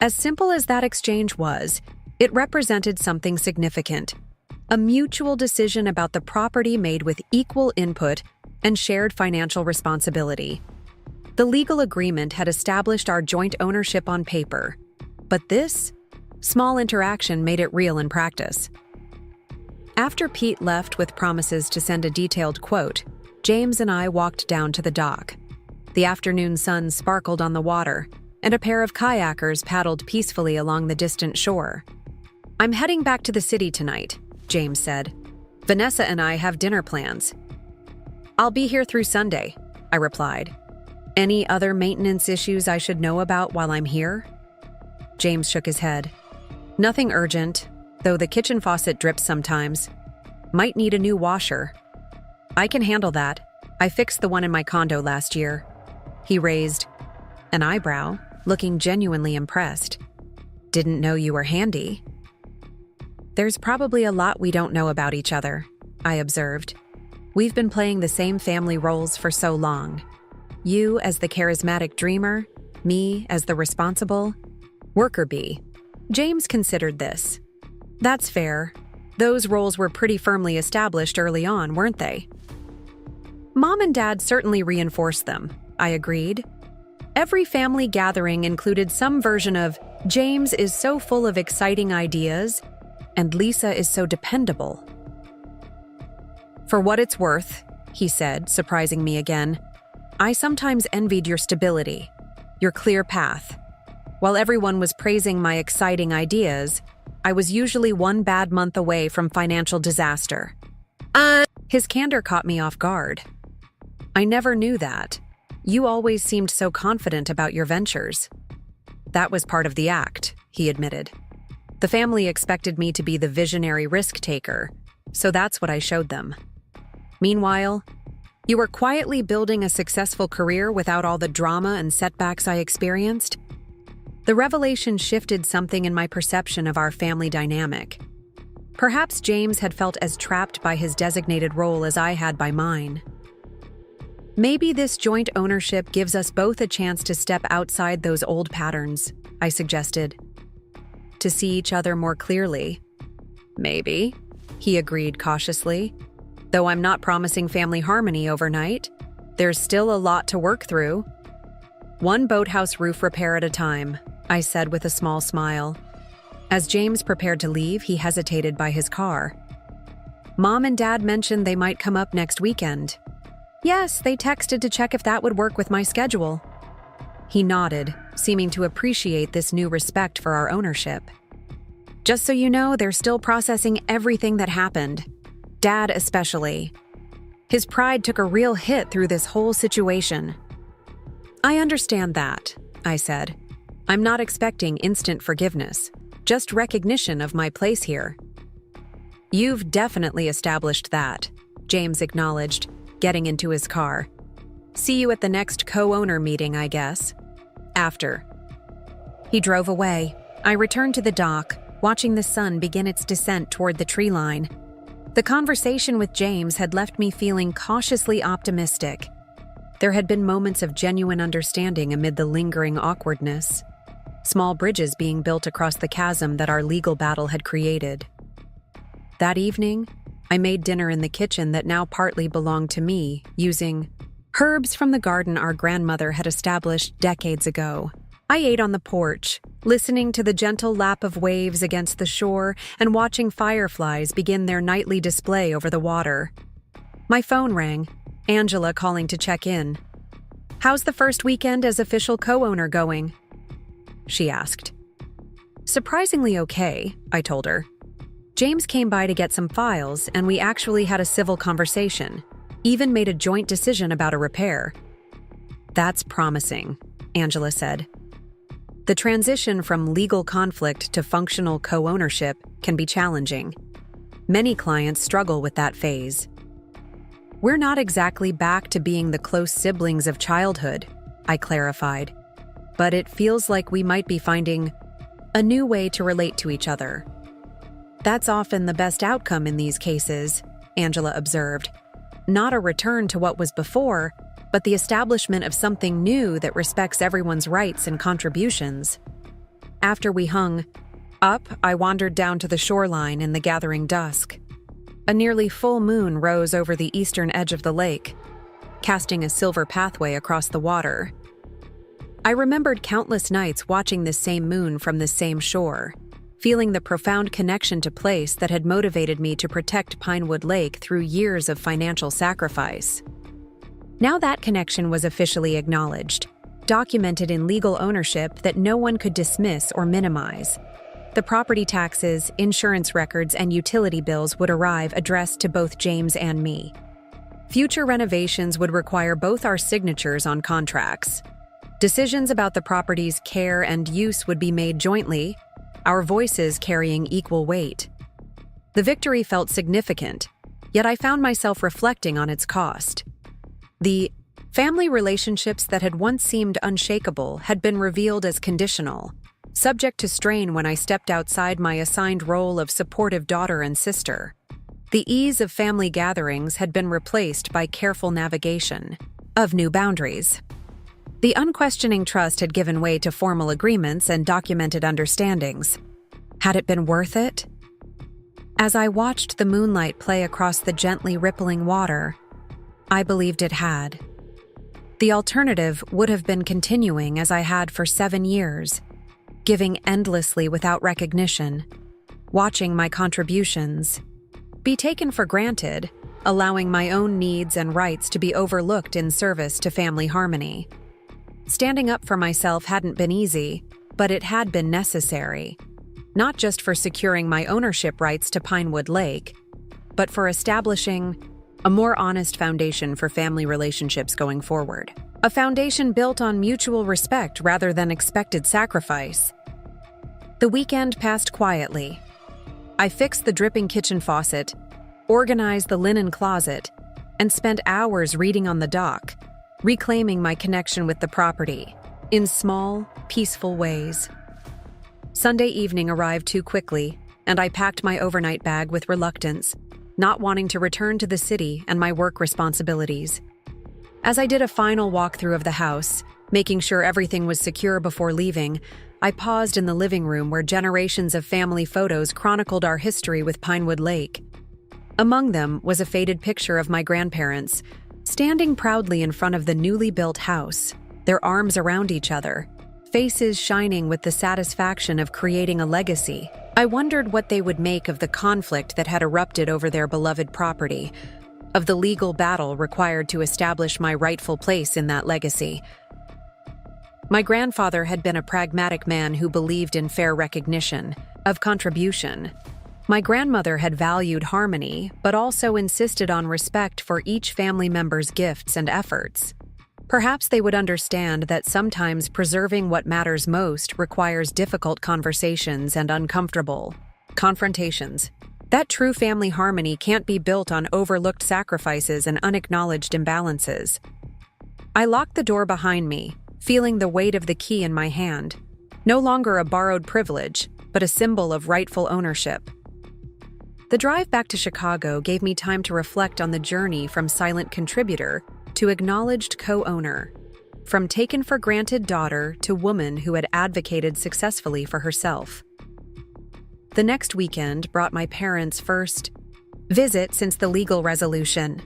As simple as that exchange was, it represented something significant. A mutual decision about the property made with equal input and shared financial responsibility. The legal agreement had established our joint ownership on paper, but this small interaction made it real in practice. After Pete left with promises to send a detailed quote, James and I walked down to the dock. The afternoon sun sparkled on the water, and a pair of kayakers paddled peacefully along the distant shore. "I'm heading back to the city tonight," James said. "Vanessa and I have dinner plans." "I'll be here through Sunday," I replied. "Any other maintenance issues I should know about while I'm here?" James shook his head. "Nothing urgent, though the kitchen faucet drips sometimes. Might need a new washer." "I can handle that. I fixed the one in my condo last year." He raised an eyebrow, looking genuinely impressed. "Didn't know you were handy." "There's probably a lot we don't know about each other," I observed. "We've been playing the same family roles for so long. You as the charismatic dreamer, me as the responsible worker bee." James considered this. "That's fair. Those roles were pretty firmly established early on, weren't they?" "Mom and Dad certainly reinforced them," I agreed. Every family gathering included some version of "James is so full of exciting ideas," and "Lisa is so dependable." "For what it's worth," he said, surprising me again, "I sometimes envied your stability, your clear path. While everyone was praising my exciting ideas, I was usually one bad month away from financial disaster." His candor caught me off guard. "I never knew that. You always seemed so confident about your ventures." "That was part of the act," he admitted. "The family expected me to be the visionary risk-taker, so that's what I showed them. Meanwhile, you were quietly building a successful career without all the drama and setbacks I experienced." The revelation shifted something in my perception of our family dynamic. Perhaps James had felt as trapped by his designated role as I had by mine. "Maybe this joint ownership gives us both a chance to step outside those old patterns," I suggested. "To see each other more clearly." "Maybe," he agreed cautiously. "Though I'm not promising family harmony overnight. There's still a lot to work through." "One boathouse roof repair at a time," I said with a small smile. As James prepared to leave, he hesitated by his car. "Mom and Dad mentioned they might come up next weekend." "Yes, they texted to check if that would work with my schedule." He nodded, seeming to appreciate this new respect for our ownership. Just so you know, they're still processing everything that happened. Dad especially. His pride took a real hit through this whole situation. I understand that, I said. I'm not expecting instant forgiveness, just recognition of my place here. You've definitely established that, James acknowledged, getting into his car. See you at the next co-owner meeting, I guess. After. He drove away. I returned to the dock, watching the sun begin its descent toward the tree line. The conversation with James had left me feeling cautiously optimistic. There had been moments of genuine understanding amid the lingering awkwardness. Small bridges being built across the chasm that our legal battle had created. That evening, I made dinner in the kitchen that now partly belonged to me, using herbs from the garden our grandmother had established decades ago. I ate on the porch, listening to the gentle lap of waves against the shore and watching fireflies begin their nightly display over the water. My phone rang, Angela calling to check in. "How's the first weekend as official co-owner going?" she asked. "Surprisingly okay," I told her. James came by to get some files, and we actually had a civil conversation, even made a joint decision about a repair. "That's promising," Angela said. The transition from legal conflict to functional co-ownership can be challenging. Many clients struggle with that phase. "We're not exactly back to being the close siblings of childhood," I clarified, "but it feels like we might be finding a new way to relate to each other." "That's often the best outcome in these cases," Angela observed. "Not a return to what was before, but the establishment of something new that respects everyone's rights and contributions." After we hung up, I wandered down to the shoreline in the gathering dusk. A nearly full moon rose over the eastern edge of the lake, casting a silver pathway across the water. I remembered countless nights watching this same moon from this same shore, feeling the profound connection to place that had motivated me to protect Pinewood Lake through years of financial sacrifice. Now that connection was officially acknowledged, documented in legal ownership that no one could dismiss or minimize. The property taxes, insurance records, and utility bills would arrive addressed to both James and me. Future renovations would require both our signatures on contracts. Decisions about the property's care and use would be made jointly, our voices carrying equal weight. The victory felt significant, yet I found myself reflecting on its cost. The family relationships that had once seemed unshakable had been revealed as conditional, subject to strain when I stepped outside my assigned role of supportive daughter and sister. The ease of family gatherings had been replaced by careful navigation of new boundaries. The unquestioning trust had given way to formal agreements and documented understandings. Had it been worth it? As I watched the moonlight play across the gently rippling water, I believed it had. The alternative would have been continuing as I had for 7 years, giving endlessly without recognition, watching my contributions be taken for granted, allowing my own needs and rights to be overlooked in service to family harmony. Standing up for myself hadn't been easy, but it had been necessary, not just for securing my ownership rights to Pinewood Lake, but for establishing a more honest foundation for family relationships going forward. A foundation built on mutual respect rather than expected sacrifice. The weekend passed quietly. I fixed the dripping kitchen faucet, organized the linen closet, and spent hours reading on the dock, reclaiming my connection with the property in small, peaceful ways. Sunday evening arrived too quickly, and I packed my overnight bag with reluctance, not wanting to return to the city and my work responsibilities. As I did a final walkthrough of the house, making sure everything was secure before leaving, I paused in the living room where generations of family photos chronicled our history with Pinewood Lake. Among them was a faded picture of my grandparents, standing proudly in front of the newly built house, their arms around each other, faces shining with the satisfaction of creating a legacy. I wondered what they would make of the conflict that had erupted over their beloved property, of the legal battle required to establish my rightful place in that legacy. My grandfather had been a pragmatic man who believed in fair recognition of contribution. My grandmother had valued harmony, but also insisted on respect for each family member's gifts and efforts. Perhaps they would understand that sometimes preserving what matters most requires difficult conversations and uncomfortable confrontations. That true family harmony can't be built on overlooked sacrifices and unacknowledged imbalances. I locked the door behind me, feeling the weight of the key in my hand. No longer a borrowed privilege, but a symbol of rightful ownership. The drive back to Chicago gave me time to reflect on the journey from silent contributor to acknowledged co-owner, from taken-for-granted daughter to woman who had advocated successfully for herself. The next weekend brought my parents' first visit since the legal resolution.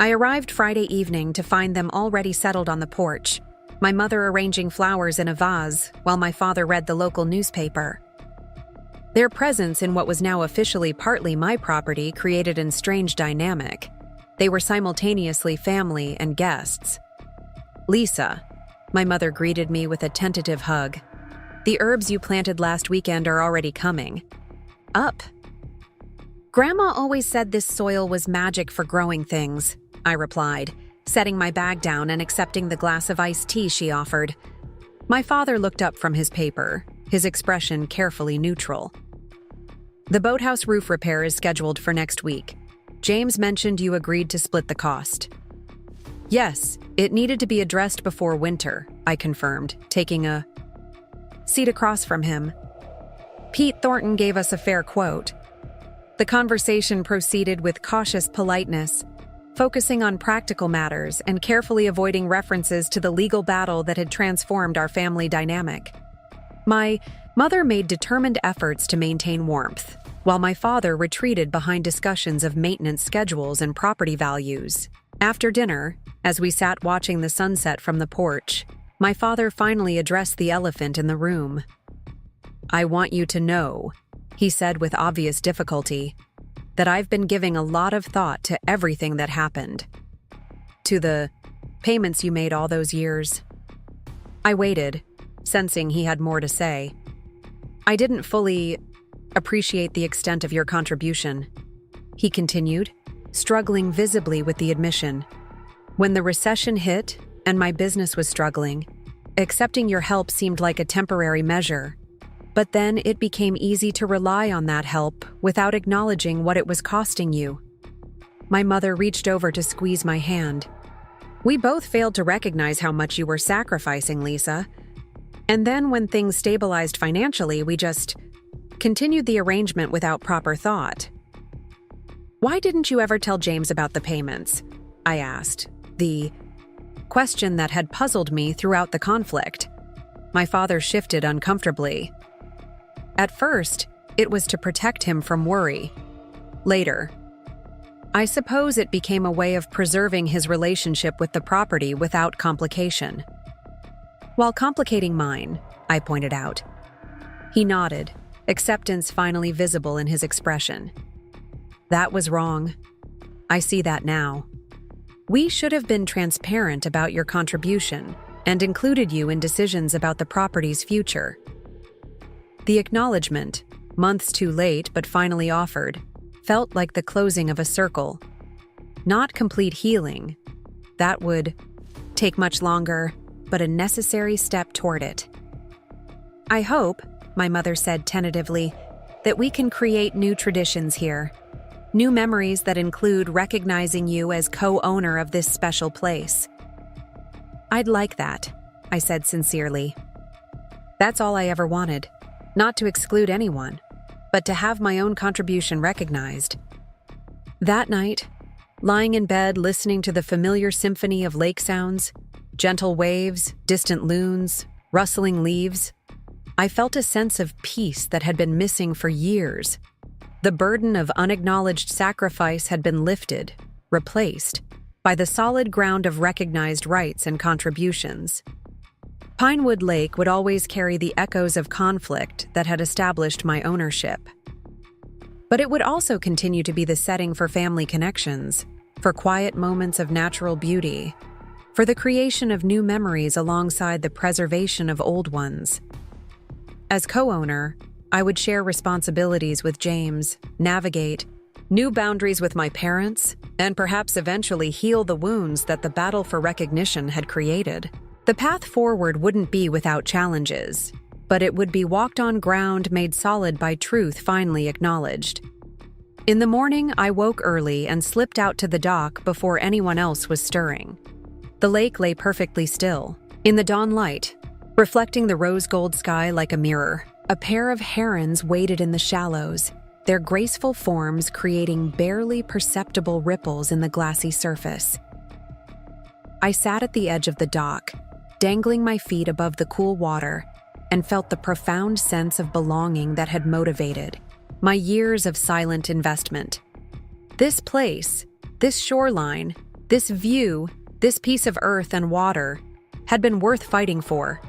I arrived Friday evening to find them already settled on the porch, my mother arranging flowers in a vase while my father read the local newspaper. Their presence in what was now officially partly my property created a strange dynamic. They were simultaneously family and guests. "Lisa," my mother greeted me with a tentative hug. "The herbs you planted last weekend are already coming up." "Grandma always said this soil was magic for growing things," I replied, setting my bag down and accepting the glass of iced tea she offered. My father looked up from his paper, his expression carefully neutral. "The boathouse roof repair is scheduled for next week. James mentioned you agreed to split the cost." "Yes, it needed to be addressed before winter," I confirmed, taking a seat across from him. "Pete Thornton gave us a fair quote." The conversation proceeded with cautious politeness, focusing on practical matters and carefully avoiding references to the legal battle that had transformed our family dynamic. My mother made determined efforts to maintain warmth, while my father retreated behind discussions of maintenance schedules and property values. After dinner, as we sat watching the sunset from the porch, my father finally addressed the elephant in the room. "I want you to know," he said with obvious difficulty, "that I've been giving a lot of thought to everything that happened. To the payments you made all those years." I waited, sensing he had more to say. "I didn't fully appreciate the extent of your contribution," he continued, struggling visibly with the admission. "When the recession hit and my business was struggling, accepting your help seemed like a temporary measure. But then it became easy to rely on that help without acknowledging what it was costing you." My mother reached over to squeeze my hand. "We both failed to recognize how much you were sacrificing, Lisa. And then when things stabilized financially, we just continued the arrangement without proper thought." "Why didn't you ever tell James about the payments?" I asked, the question that had puzzled me throughout the conflict. My father shifted uncomfortably. "At first, it was to protect him from worry. Later, I suppose it became a way of preserving his relationship with the property without complication." "While complicating mine," I pointed out. He nodded, acceptance finally visible in his expression. "That was wrong. I see that now. We should have been transparent about your contribution and included you in decisions about the property's future." The acknowledgement, months too late but finally offered, felt like the closing of a circle. Not complete healing. That would take much longer, but a necessary step toward it. "I hope," my mother said tentatively, "that we can create new traditions here. New memories that include recognizing you as co-owner of this special place." "I'd like that," I said sincerely. That's all I ever wanted. Not to exclude anyone, but to have my own contribution recognized. That night, lying in bed listening to the familiar symphony of lake sounds, gentle waves, distant loons, rustling leaves, I felt a sense of peace that had been missing for years. The burden of unacknowledged sacrifice had been lifted, replaced, by the solid ground of recognized rights and contributions. Pinewood Lake would always carry the echoes of conflict that had established my ownership. But it would also continue to be the setting for family connections, for quiet moments of natural beauty, for the creation of new memories alongside the preservation of old ones. As co-owner, I would share responsibilities with James, navigate new boundaries with my parents, and perhaps eventually heal the wounds that the battle for recognition had created. The path forward wouldn't be without challenges, but it would be walked on ground made solid by truth finally acknowledged. In the morning, I woke early and slipped out to the dock before anyone else was stirring. The lake lay perfectly still, in the dawn light, reflecting the rose-gold sky like a mirror. A pair of herons waded in the shallows, their graceful forms creating barely perceptible ripples in the glassy surface. I sat at the edge of the dock, dangling my feet above the cool water, and felt the profound sense of belonging that had motivated my years of silent investment. This place, this shoreline, this view, this piece of earth and water had been worth fighting for.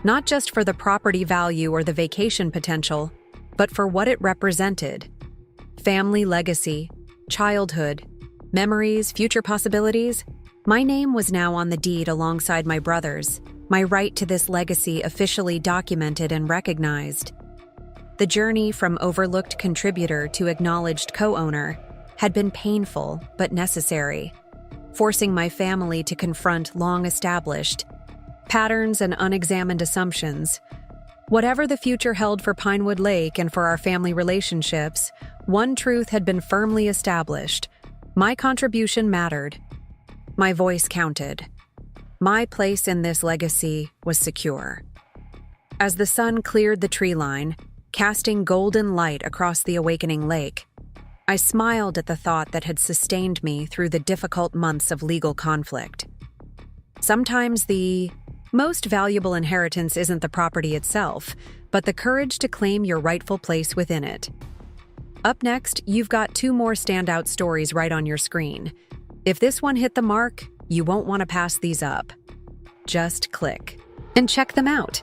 Not just for the property value or the vacation potential, but for what it represented. Family legacy, childhood, memories, future possibilities. My name was now on the deed alongside my brother's, my right to this legacy officially documented and recognized. The journey from overlooked contributor to acknowledged co-owner had been painful but necessary, forcing my family to confront long-established patterns and unexamined assumptions. Whatever the future held for Pinewood Lake and for our family relationships, one truth had been firmly established. My contribution mattered. My voice counted. My place in this legacy was secure. As the sun cleared the tree line, casting golden light across the awakening lake, I smiled at the thought that had sustained me through the difficult months of legal conflict. Sometimes the most valuable inheritance isn't the property itself, but the courage to claim your rightful place within it. Up next, you've got 2 more standout stories right on your screen. If this one hit the mark, you won't want to pass these up. Just click and check them out.